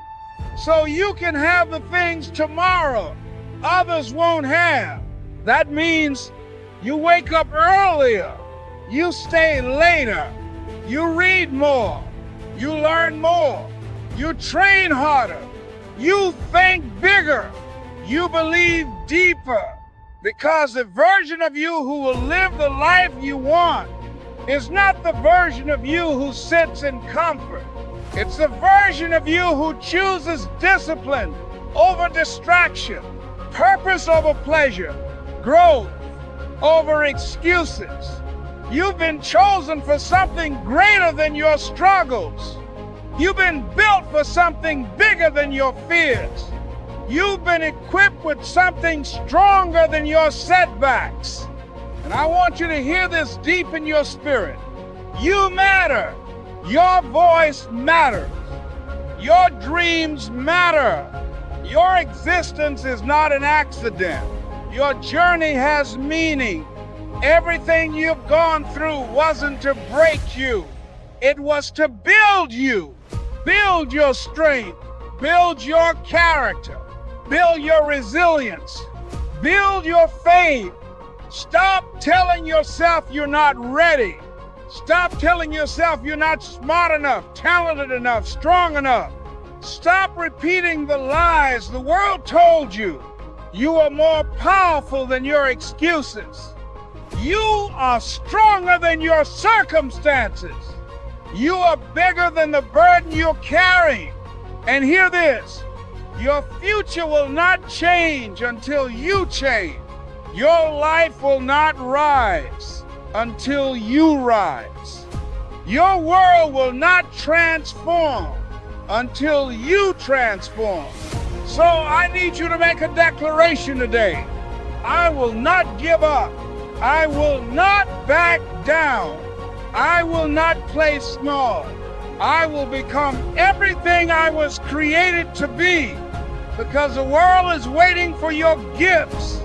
so you can have the things tomorrow others won't have. That means you wake up earlier, you stay later, you read more, you learn more, you train harder, you think bigger, you believe deeper, because the version of you who will live the life you want is not the version of you who sits in comfort. It's the version of you who chooses discipline over distraction, purpose over pleasure, growth over excuses. You've been chosen for something greater than your struggles. You've been built for something bigger than your fears. You've been equipped with something stronger than your setbacks. And I want you to hear this deep in your spirit. You matter. Your voice matters. Your dreams matter. Your existence is not an accident. Your journey has meaning. Everything you've gone through wasn't to break you. It was to build you. Build your strength. Build your character. Build your resilience. Build your faith. Stop telling yourself you're not ready. Stop telling yourself you're not smart enough, talented enough, strong enough. Stop repeating the lies the world told you. You are more powerful than your excuses. You are stronger than your circumstances. You are bigger than the burden you're carrying. And hear this, your future will not change until you change. Your life will not rise until you rise. Your world will not transform until you transform. So I need you to make a declaration today. I will not give up. I will not back down. I will not play small. I will become everything I was created to be, because the world is waiting for your gifts,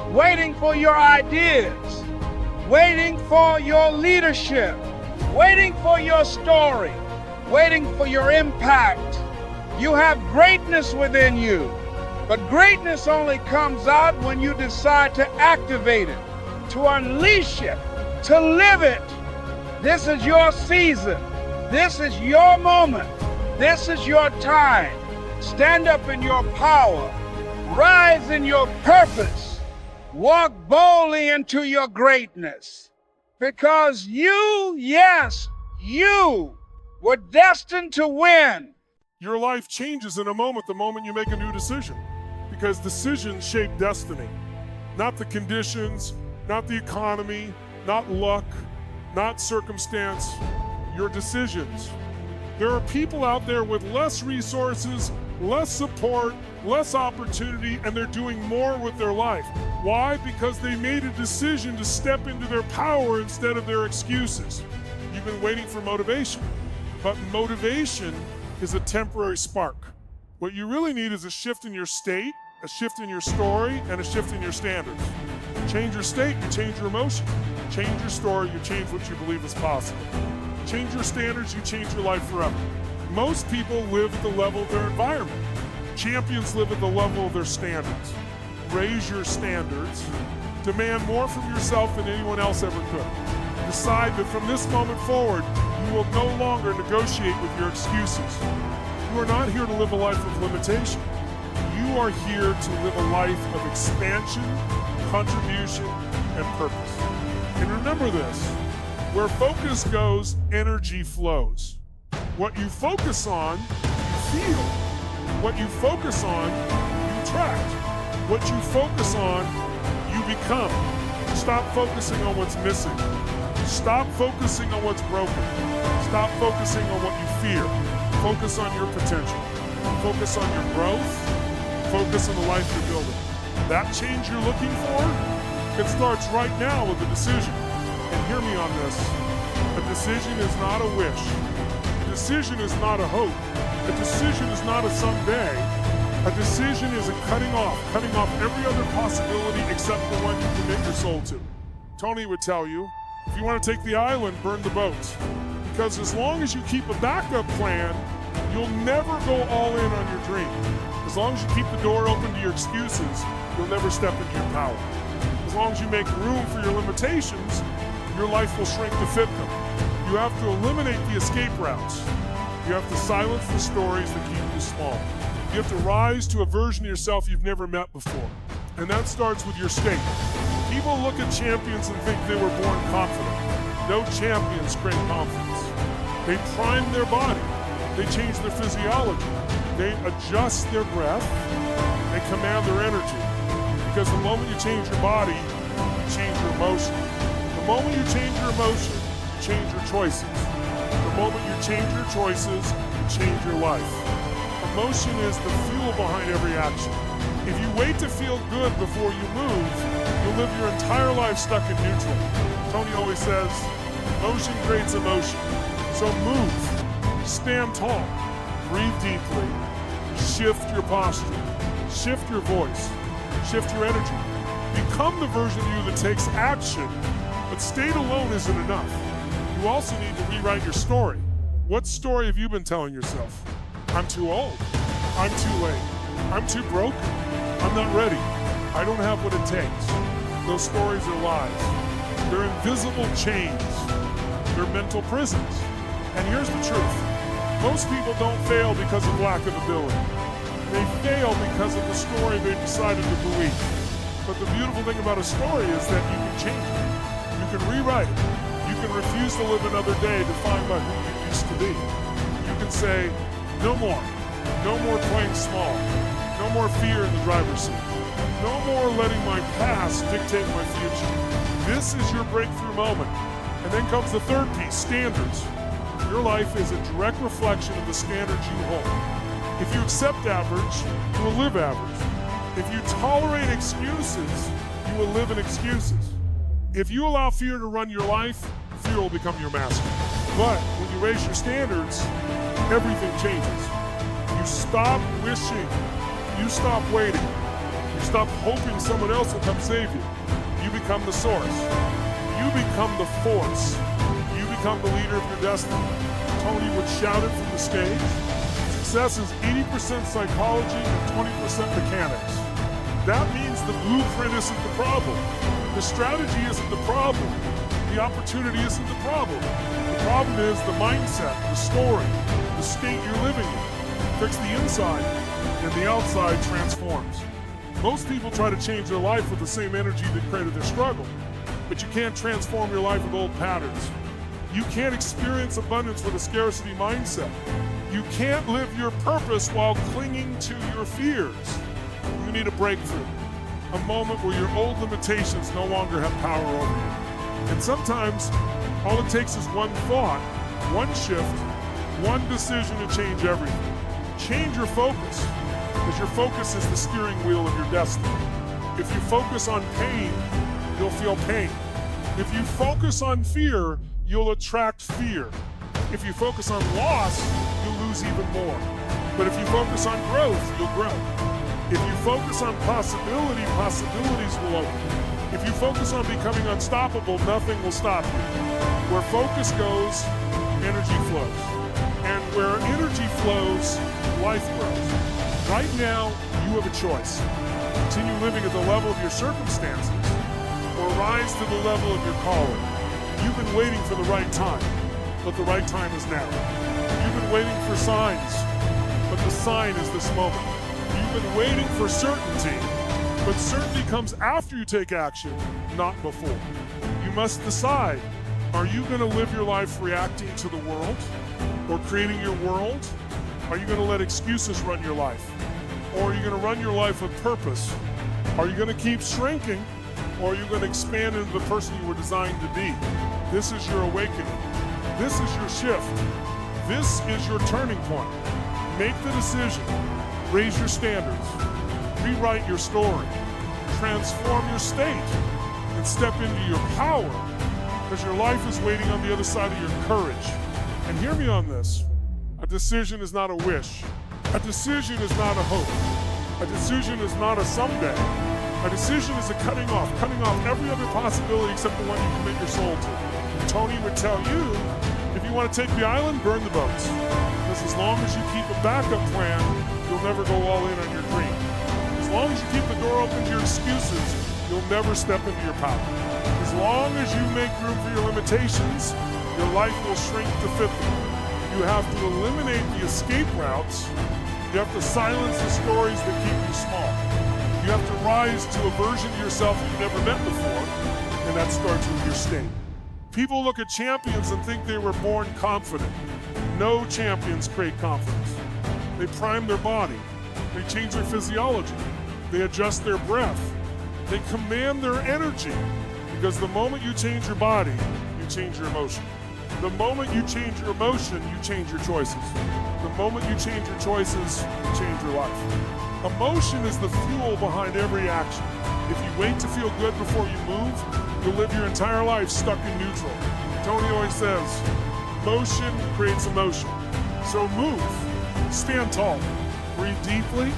waiting for your ideas, waiting for your leadership, waiting for your story, waiting for your impact. You have greatness within you, but greatness only comes out when you decide to activate it, to unleash it, to live it. This is your season. This is your moment. This is your time. Stand up in your power. Rise in your purpose. Walk boldly into your greatness. Because you, yes, you were destined to win. Your life changes in a moment, the moment you make a new decision. Because decisions shape destiny. Not the conditions, not the economy, not luck, not circumstance, your decisions. There are people out there with less resources, less support, less opportunity, and they're doing more with their life. Why? Because they made a decision to step into their power instead of their excuses. You've been waiting for motivation, but motivation is a temporary spark. What you really need is a shift in your state, a shift in your story, and a shift in your standards. Change your state, you change your emotion. Change your story, you change what you believe is possible. Change your standards, you change your life forever. Most people live at the level of their environment. Champions live at the level of their standards. Raise your standards. Demand more from yourself than anyone else ever could. Decide that from this moment forward, you will no longer negotiate with your excuses. You are not here to live a life of limitation. You are here to live a life of expansion, contribution, and purpose. And remember this, where focus goes, energy flows. What you focus on, you feel. What you focus on, you attract. What you focus on, you become. Stop focusing on what's missing. Stop focusing on what's broken. Stop focusing on what you fear. Focus on your potential. Focus on your growth. Focus on the life you're building. That change you're looking for, it starts right now with a decision. And hear me on this. A decision is not a wish. A decision is not a hope. A decision is not a someday. A decision is a cutting off every other possibility except the one you commit your soul to. Tony would tell you, if you want to take the island, burn the boats. Because as long as you keep a backup plan, you'll never go all in on your dream. As long as you keep the door open to your excuses, you'll never step into your power. As long as you make room for your limitations, your life will shrink to fit them. You have to eliminate the escape routes. You have to silence the stories that keep you small. You have to rise to a version of yourself you've never met before. And that starts with your state. People look at champions and think they were born confident. No champions create confidence. They prime their body. They change their physiology. They adjust their breath. They command their energy. Because the moment you change your body, you change your emotion. The moment you change your emotion, you change your choices. The moment you change your choices, you change your life. Emotion is the fuel behind every action. If you wait to feel good before you move, you'll live your entire life stuck in neutral. Tony always says, motion creates emotion. So move, stand tall, breathe deeply, shift your posture, shift your voice, shift your energy. Become the version of you that takes action. But staying alone isn't enough. You also need to rewrite your story. What story have you been telling yourself? I'm too old. I'm too late. I'm too broken. I'm not ready. I don't have what it takes. Those stories are lies. They're invisible chains. They're mental prisons. And here's the truth. Most people don't fail because of lack of ability. They fail because of the story they decided to believe. But the beautiful thing about a story is that you can change it. You can rewrite it. You can refuse to live another day defined by who you used to be. You can say, no more. No more playing small. No more fear in the driver's seat. No more letting my past dictate my future. This is your breakthrough moment. And then comes the third piece, standards. Your life is a direct reflection of the standards you hold. If you accept average, you will live average. If you tolerate excuses, you will live in excuses. If you allow fear to run your life, fear will become your master. But when you raise your standards, everything changes. You stop wishing. You stop waiting. You stop hoping someone else will come save you. You become the source. You become the force. You become the leader of your destiny. Tony would shout it from the stage. Success is 80% psychology and 20% mechanics. That means the blueprint isn't the problem. The strategy isn't the problem. The opportunity isn't the problem. The problem is the mindset, the story, the state you're living in. Fix the inside, and the outside transforms. Most people try to change their life with the same energy that created their struggle, but you can't transform your life with old patterns. You can't experience abundance with a scarcity mindset. You can't live your purpose while clinging to your fears. You need a breakthrough, a moment where your old limitations no longer have power over you. And sometimes all it takes is one thought, one shift, one decision to change everything. Change your focus, because your focus is the steering wheel of your destiny. If you focus on pain, you'll feel pain. If you focus on fear, you'll attract fear. If you focus on loss, you'll lose even more. But if you focus on growth, you'll grow. If you focus on possibility, possibilities will open. If you focus on becoming unstoppable, nothing will stop you. Where focus goes, energy flows. And where energy flows, life grows. Right now, you have a choice. Continue living at the level of your circumstances or rise to the level of your calling. You've been waiting for the right time, but the right time is now. You've been waiting for signs, but the sign is this moment. You've been waiting for certainty, but certainty comes after you take action, not before. You must decide, are you going to live your life reacting to the world or creating your world? Are you going to let excuses run your life? Or are you going to run your life with purpose? Are you going to keep shrinking, or are you going to expand into the person you were designed to be? This is your awakening. This is your shift. This is your turning point. Make the decision. Raise your standards. Rewrite your story. Transform your state. And step into your power, because your life is waiting on the other side of your courage. And hear me on this. A decision is not a wish. A decision is not a hope. A decision is not a someday. A decision is a cutting off every other possibility except the one you commit your soul to. Tony would tell you, if you want to take the island, burn the boats. Because as long as you keep a backup plan, you'll never go all in on your dream. As long as you keep the door open to your excuses, you'll never step into your power. As long as you make room for your limitations, your life will shrink to fit them. You have to eliminate the escape routes. You have to silence the stories that keep you small. You have to rise to a version of yourself you've never met before, and that starts with your state. People look at champions and think they were born confident. No champions create confidence. They prime their body. They change their physiology. They adjust their breath. They command their energy, because the moment you change your body, you change your emotion. The moment you change your emotion, you change your choices. The moment you change your choices, you change your life. Emotion is the fuel behind every action. If you wait to feel good before you move, you'll live your entire life stuck in neutral. Tony always says, motion creates emotion. So move, stand tall, breathe deeply,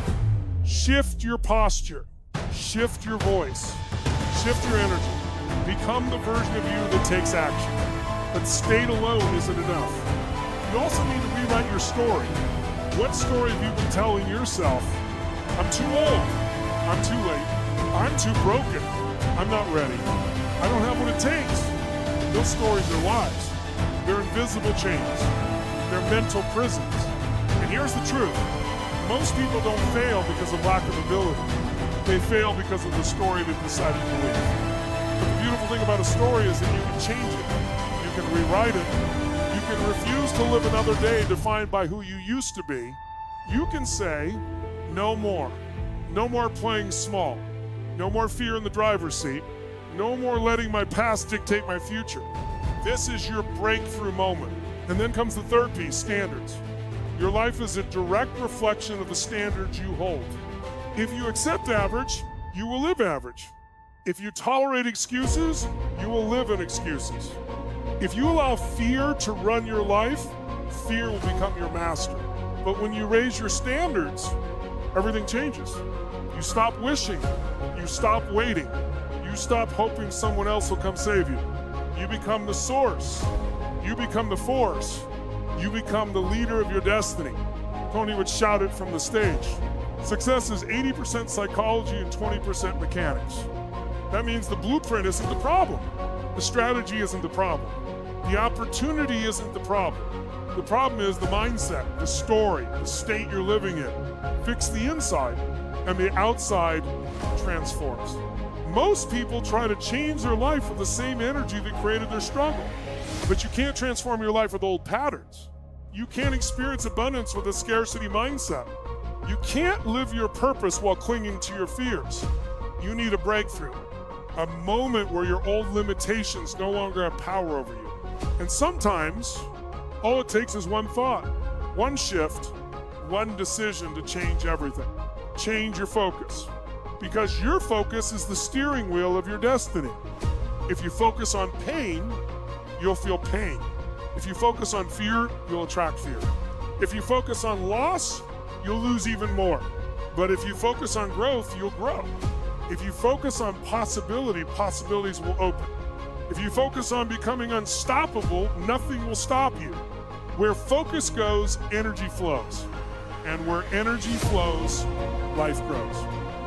shift your posture, shift your voice, shift your energy. Become the version of you that takes action. But staying alone isn't enough. You also need to rewrite your story. What story have you been telling yourself? I'm too old. I'm too late. I'm too broken. I'm not ready. I don't have what it takes. Those stories are lies. They're invisible chains. They're mental prisons. And here's the truth. Most people don't fail because of lack of ability. They fail because of the story they've decided to believe. But the beautiful thing about a story is that you can change it. You can rewrite it. You can refuse to live another day defined by who you used to be. You can say, no more. No more playing small. No more fear in the driver's seat. No more letting my past dictate my future. This is your breakthrough moment. And then comes the third piece, standards. Your life is a direct reflection of the standards you hold. If you accept average, you will live average. If you tolerate excuses, you will live in excuses. If you allow fear to run your life, fear will become your master. But when you raise your standards, everything changes. You stop wishing. You stop waiting. You stop hoping someone else will come save you. You become the source. You become the force. You become the leader of your destiny. Tony would shout it from the stage. Success is 80% psychology and 20% mechanics. That means the blueprint isn't the problem. The strategy isn't the problem. The opportunity isn't the problem. The problem is the mindset, the story, the state you're living in. Fix the inside, and the outside transforms. Most people try to change their life with the same energy that created their struggle. But you can't transform your life with old patterns. You can't experience abundance with a scarcity mindset. You can't live your purpose while clinging to your fears. You need a breakthrough, a moment where your old limitations no longer have power over you. And sometimes, all it takes is one thought, one shift, one decision to change everything. Change your focus, because your focus is the steering wheel of your destiny. If you focus on pain, you'll feel pain. If you focus on fear, you'll attract fear. If you focus on loss, you'll lose even more. But if you focus on growth, you'll grow. If you focus on possibility, possibilities will open. If you focus on becoming unstoppable, nothing will stop you. Where focus goes, energy flows. And where energy flows, life grows.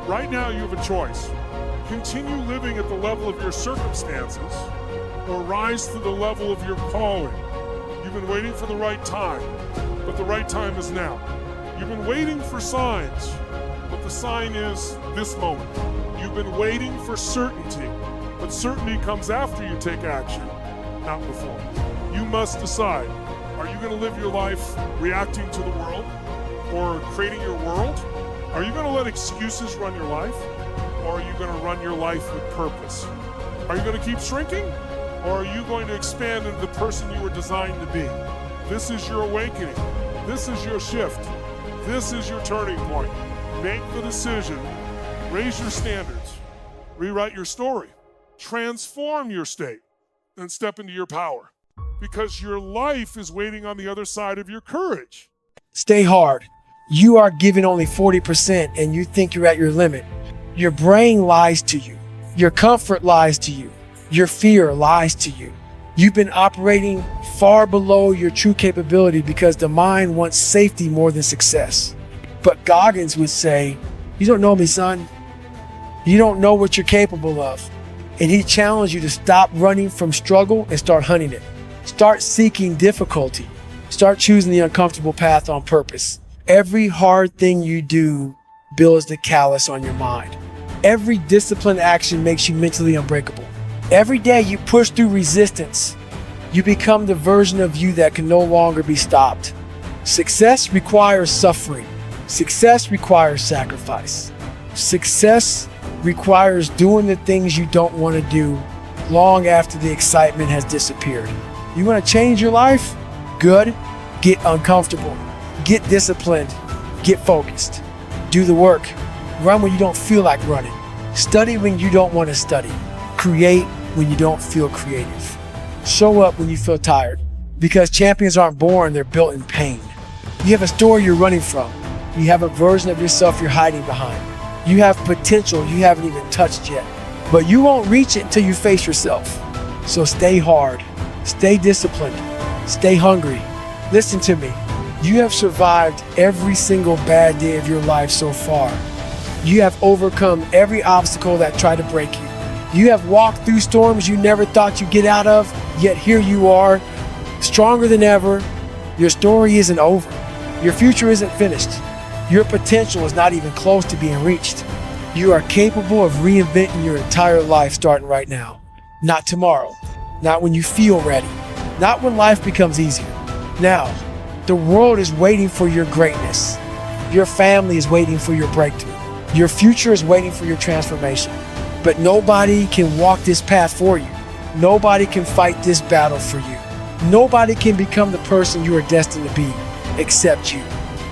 Right now, you have a choice. Continue living at the level of your circumstances, or rise to the level of your calling. You've been waiting for the right time, but the right time is now. You've been waiting for signs, but the sign is this moment. You've been waiting for certainty, but certainty comes after you take action, not before. You must decide, are you going to live your life reacting to the world or creating your world? Are you going to let excuses run your life, or are you going to run your life with purpose? Are you going to keep shrinking, or are you going to expand into the person you were designed to be? This is your awakening. This is your shift. This is your turning point. Make the decision. Raise your standards. Rewrite your story. Transform your state. And step into your power. Because your life is waiting on the other side of your courage. Stay hard. You are giving only 40% and you think you're at your limit. Your brain lies to you. Your comfort lies to you. Your fear lies to you. You've been operating far below your true capability because the mind wants safety more than success. But Goggins would say, you don't know me, son. You don't know what you're capable of. And he challenged you to stop running from struggle and start hunting it. Start seeking difficulty. Start choosing the uncomfortable path on purpose. Every hard thing you do builds the callus on your mind. Every disciplined action makes you mentally unbreakable. Every day you push through resistance, you become the version of you that can no longer be stopped. Success requires suffering. Success requires sacrifice. Success requires doing the things you don't want to do long after the excitement has disappeared. You want to change your life? Good. Get uncomfortable. Get disciplined. Get focused. Do the work. Run when you don't feel like running. Study when you don't want to study. Create when you don't feel creative. Show up when you feel tired. Because champions aren't born, they're built in pain. You have a story you're running from. You have a version of yourself you're hiding behind. You have potential you haven't even touched yet. But you won't reach it until you face yourself. So stay hard. Stay disciplined. Stay hungry. Listen to me. You have survived every single bad day of your life so far. You have overcome every obstacle that tried to break you. You have walked through storms you never thought you'd get out of, yet here you are, stronger than ever. Your story isn't over. Your future isn't finished. Your potential is not even close to being reached. You are capable of reinventing your entire life starting right now. Not tomorrow, not when you feel ready, not when life becomes easier. Now, the world is waiting for your greatness. Your family is waiting for your breakthrough. Your future is waiting for your transformation. But nobody can walk this path for you. Nobody can fight this battle for you. Nobody can become the person you are destined to be except you.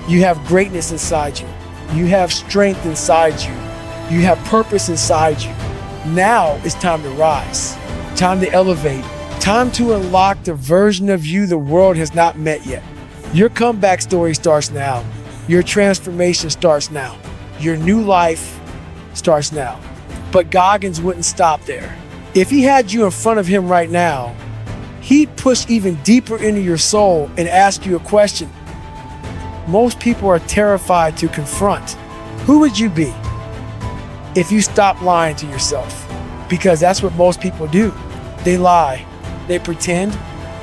You have greatness inside you. You have strength inside you. You have purpose inside you. Now it's time to rise, time to elevate, time to unlock the version of you the world has not met yet. Your comeback story starts now. Your transformation starts now. Your new life starts now. But Goggins wouldn't stop there. If he had you in front of him right now, he'd push even deeper into your soul and ask you a question most people are terrified to confront. Who would you be if you stopped lying to yourself? Because that's what most people do. They lie, they pretend,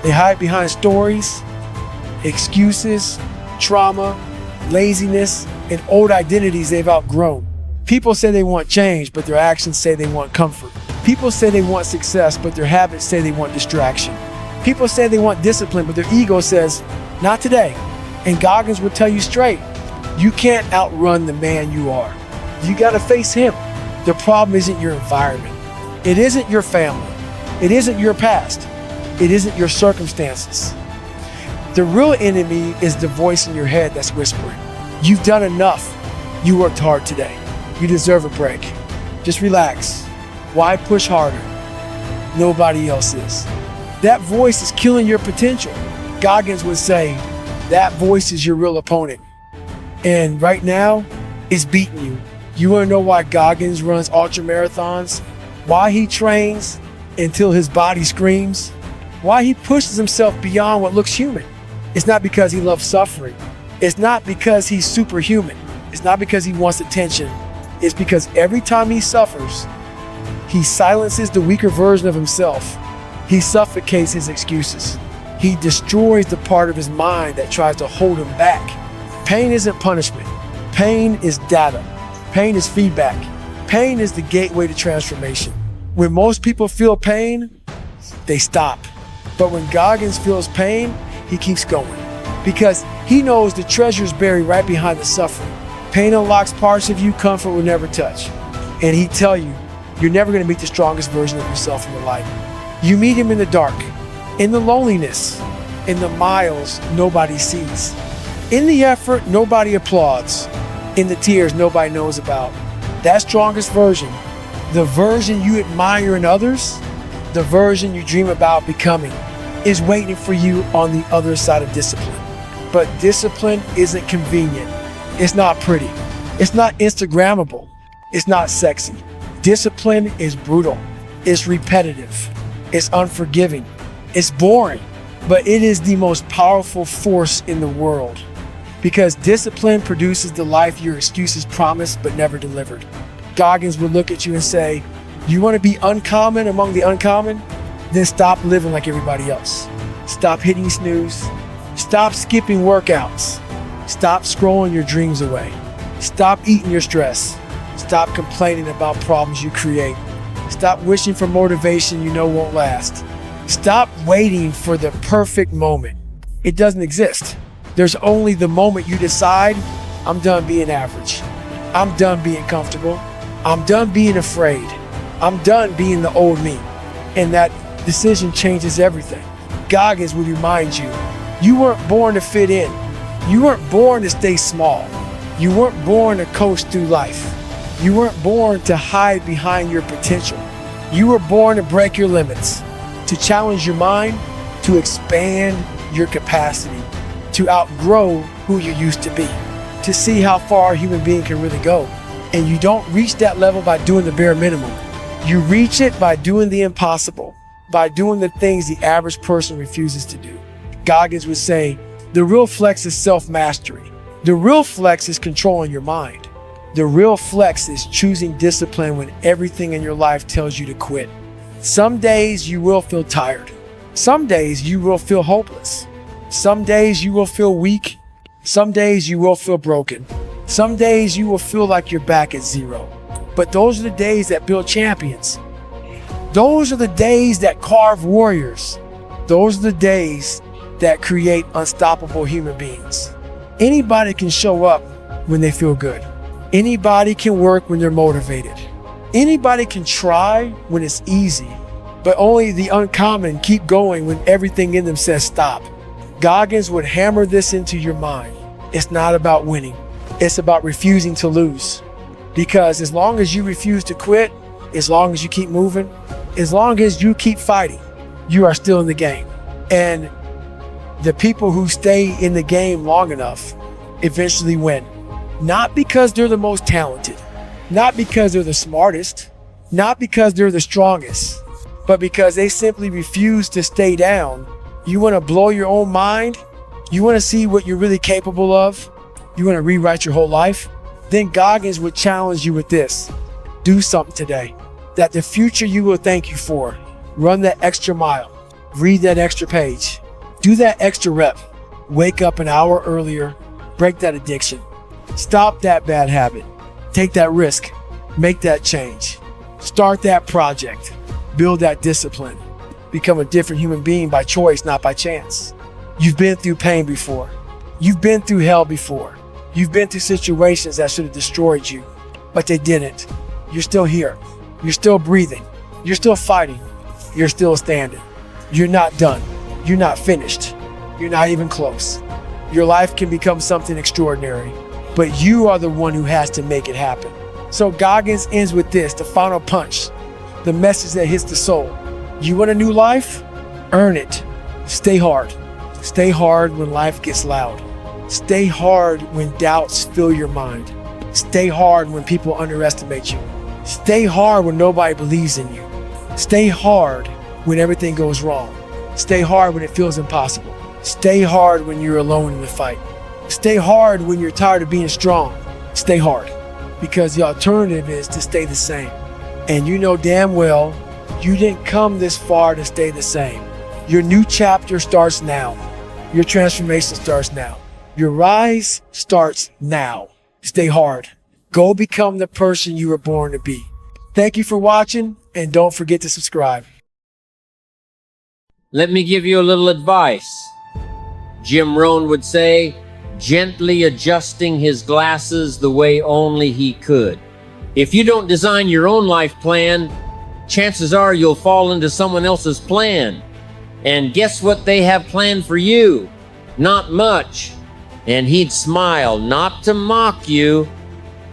they hide behind stories, excuses, trauma, laziness, and old identities they've outgrown. People say they want change, but their actions say they want comfort. People say they want success, but their habits say they want distraction. People say they want discipline, but their ego says, not today. And Goggins would tell you straight, you can't outrun the man you are. You gotta face him. The problem isn't your environment. It isn't your family. It isn't your past. It isn't your circumstances. The real enemy is the voice in your head that's whispering, you've done enough. You worked hard today. You deserve a break. Just relax. Why push harder? Nobody else is. That voice is killing your potential. Goggins would say, that voice is your real opponent. And right now, it's beating you. You wanna know why Goggins runs ultra marathons? Why he trains until his body screams? Why he pushes himself beyond what looks human? It's not because he loves suffering. It's not because he's superhuman. It's not because he wants attention. It's because every time he suffers, he silences the weaker version of himself. He suffocates his excuses. He destroys the part of his mind that tries to hold him back. Pain isn't punishment. Pain is data. Pain is feedback. Pain is the gateway to transformation. When most people feel pain, they stop. But when Goggins feels pain, he keeps going. Because he knows the treasure is buried right behind the suffering. Pain unlocks parts of you comfort will never touch. And he'd tell you, you're never gonna meet the strongest version of yourself in the light. You meet him in the dark, in the loneliness, in the miles nobody sees, in the effort nobody applauds, in the tears nobody knows about. That strongest version, the version you admire in others, the version you dream about becoming, is waiting for you on the other side of discipline. But discipline isn't convenient. It's not pretty. It's not Instagrammable. It's not sexy. Discipline is brutal. It's repetitive. It's unforgiving. It's boring. But it is the most powerful force in the world. Because discipline produces the life your excuses promised but never delivered. Goggins would look at you and say, you want to be uncommon among the uncommon? Then stop living like everybody else. Stop hitting snooze. Stop skipping workouts. Stop scrolling your dreams away. Stop eating your stress. Stop complaining about problems you create. Stop wishing for motivation you know won't last. Stop waiting for the perfect moment. It doesn't exist. There's only the moment you decide, I'm done being average. I'm done being comfortable. I'm done being afraid. I'm done being the old me. And that decision changes everything. Goggins would remind you, you weren't born to fit in. You weren't born to stay small. You weren't born to coast through life. You weren't born to hide behind your potential. You were born to break your limits, to challenge your mind, to expand your capacity, to outgrow who you used to be, to see how far a human being can really go. And you don't reach that level by doing the bare minimum. You reach it by doing the impossible, by doing the things the average person refuses to do. Goggins would say, the real flex is self-mastery. The real flex is controlling your mind. The real flex is choosing discipline when everything in your life tells you to quit. Some days you will feel tired. Some days you will feel hopeless. Some days you will feel weak. Some days you will feel broken. Some days you will feel like you're back at zero. But those are the days that build champions. Those are the days that carve warriors. Those are the days that create unstoppable human beings. Anybody can show up when they feel good. Anybody can work when they're motivated. Anybody can try when it's easy, but only the uncommon keep going when everything in them says stop. Goggins would hammer this into your mind. It's not about winning. It's about refusing to lose. Because as long as you refuse to quit, as long as you keep moving, as long as you keep fighting, you are still in the game. And the people who stay in the game long enough eventually win. Not because they're the most talented, not because they're the smartest, not because they're the strongest, but because they simply refuse to stay down. You want to blow your own mind? You want to see what you're really capable of? You want to rewrite your whole life? Then Goggins would challenge you with this. Do something today that the future you will thank you for. Run that extra mile. Read that extra page. Do that extra rep. Wake up an hour earlier. Break that addiction. Stop that bad habit. Take that risk. Make that change. Start that project. Build that discipline. Become a different human being by choice, not by chance. You've been through pain before. You've been through hell before. You've been through situations that should have destroyed you, but they didn't. You're still here. You're still breathing. You're still fighting. You're still standing. You're not done. You're not finished. You're not even close. Your life can become something extraordinary, but you are the one who has to make it happen. So Goggins ends with this, the final punch, the message that hits the soul. You want a new life? Earn it. Stay hard. Stay hard when life gets loud. Stay hard when doubts fill your mind. Stay hard when people underestimate you. Stay hard when nobody believes in you. Stay hard when everything goes wrong. Stay hard when it feels impossible. Stay hard when you're alone in the fight. Stay hard when you're tired of being strong. Stay hard, because the alternative is to stay the same. And you know damn well you didn't come this far to stay the same. Your new chapter starts now. Your transformation starts now. Your rise starts now. Stay hard. Go become the person you were born to be. Thank you for watching, and don't forget to subscribe. Let me give you a little advice. Jim Rohn would say, gently adjusting his glasses the way only he could. If you don't design your own life plan, chances are you'll fall into someone else's plan. And guess what they have planned for you? Not much. And he'd smile, not to mock you,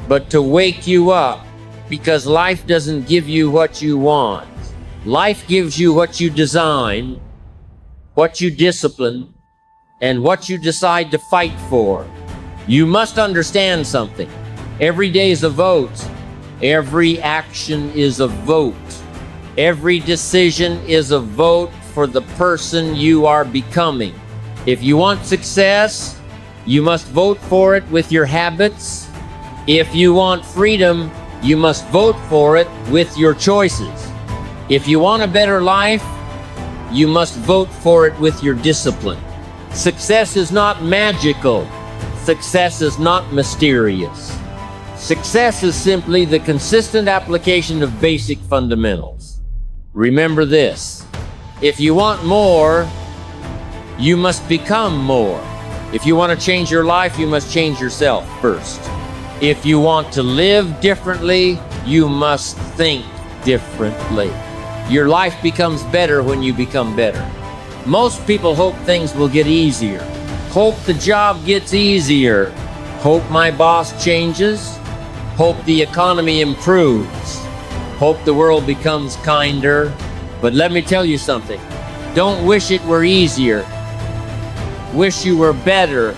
but to wake you up, because life doesn't give you what you want. Life gives you what you design, what you discipline, and what you decide to fight for. You must understand something. Every day is a vote. Every action is a vote. Every decision is a vote for the person you are becoming. If you want success, you must vote for it with your habits. If you want freedom, you must vote for it with your choices. If you want a better life, you must vote for it with your discipline. Success is not magical. Success is not mysterious. Success is simply the consistent application of basic fundamentals. Remember this: if you want more, you must become more. If you want to change your life, you must change yourself first. If you want to live differently, you must think differently. Your life becomes better when you become better. Most people hope things will get easier. Hope the job gets easier. Hope my boss changes. Hope the economy improves. Hope the world becomes kinder. But let me tell you something. Don't wish it were easier. Wish you were better,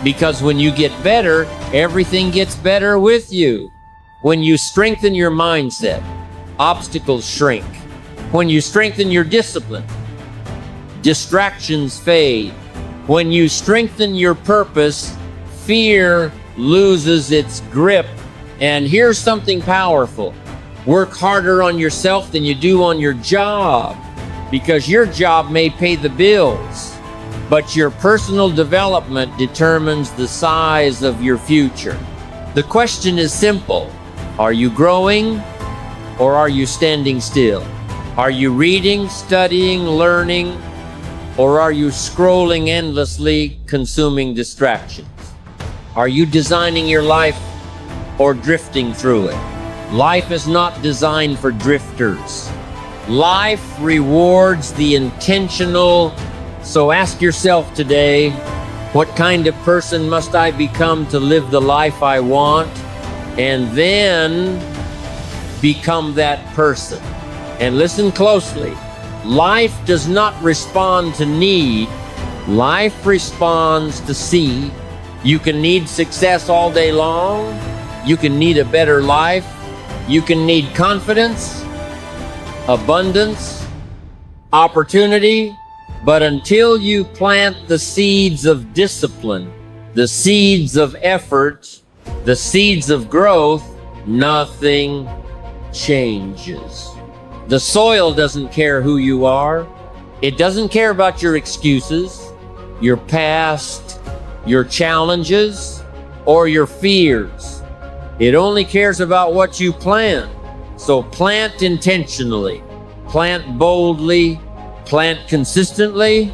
because when you get better, everything gets better with you. When you strengthen your mindset, obstacles shrink. When you strengthen your discipline, distractions fade. When you strengthen your purpose, fear loses its grip. And here's something powerful. Work harder on yourself than you do on your job, because your job may pay the bills, but your personal development determines the size of your future. The question is simple. Are you growing or are you standing still? Are you reading, studying, learning, or are you scrolling endlessly, consuming distractions? Are you designing your life or drifting through it? Life is not designed for drifters. Life rewards the intentional. So ask yourself today, what kind of person must I become to live the life I want? And then become that person. And listen closely. Life does not respond to need. Life responds to seed. You can need success all day long. You can need a better life. You can need confidence, abundance, opportunity. But until you plant the seeds of discipline, the seeds of effort, the seeds of growth, nothing changes. The soil doesn't care who you are. It doesn't care about your excuses, your past, your challenges, or your fears. It only cares about what you plant. So plant intentionally, plant boldly, plant consistently,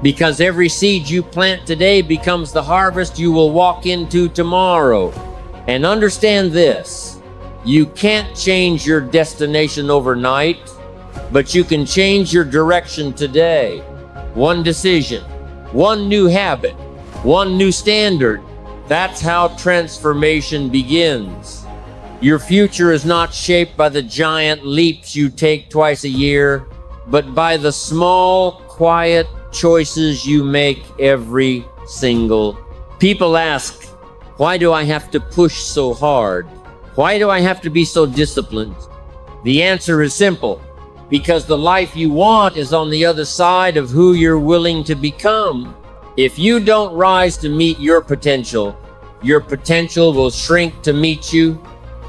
because every seed you plant today becomes the harvest you will walk into tomorrow. And understand this, you can't change your destination overnight, but you can change your direction today. One decision, one new habit, one new standard. That's how transformation begins. Your future is not shaped by the giant leaps you take twice a year, but by the small, quiet choices you make every single. People ask, why do I have to push so hard? Why do I have to be so disciplined? The answer is simple. Because the life you want is on the other side of who you're willing to become. If you don't rise to meet your potential will shrink to meet you.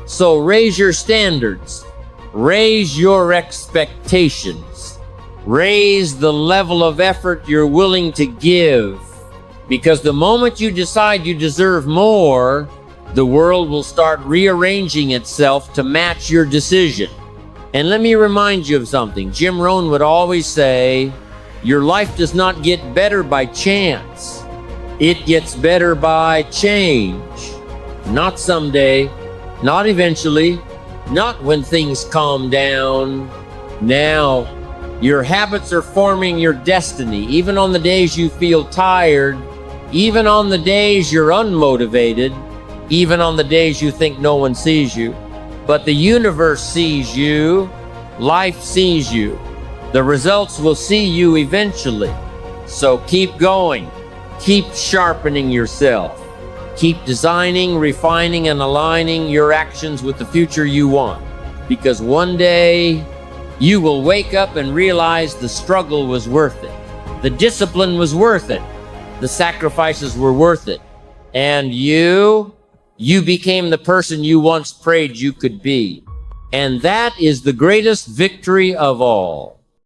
So raise your standards. Raise your expectations. Raise the level of effort you're willing to give. Because the moment you decide you deserve more, the world will start rearranging itself to match your decision. And let me remind you of something. Jim Rohn would always say, your life does not get better by chance. It gets better by change. Not someday, not eventually, not when things calm down. Now, your habits are forming your destiny, even on the days you feel tired, even on the days you're unmotivated, even on the days you think no one sees you. But the universe sees you, life sees you. The results will see you eventually. So keep going, keep sharpening yourself, keep designing, refining, and aligning your actions with the future you want. Because one day, you will wake up and realize the struggle was worth it. The discipline was worth it. The sacrifices were worth it. And you became the person you once prayed you could be. And that is the greatest victory of all.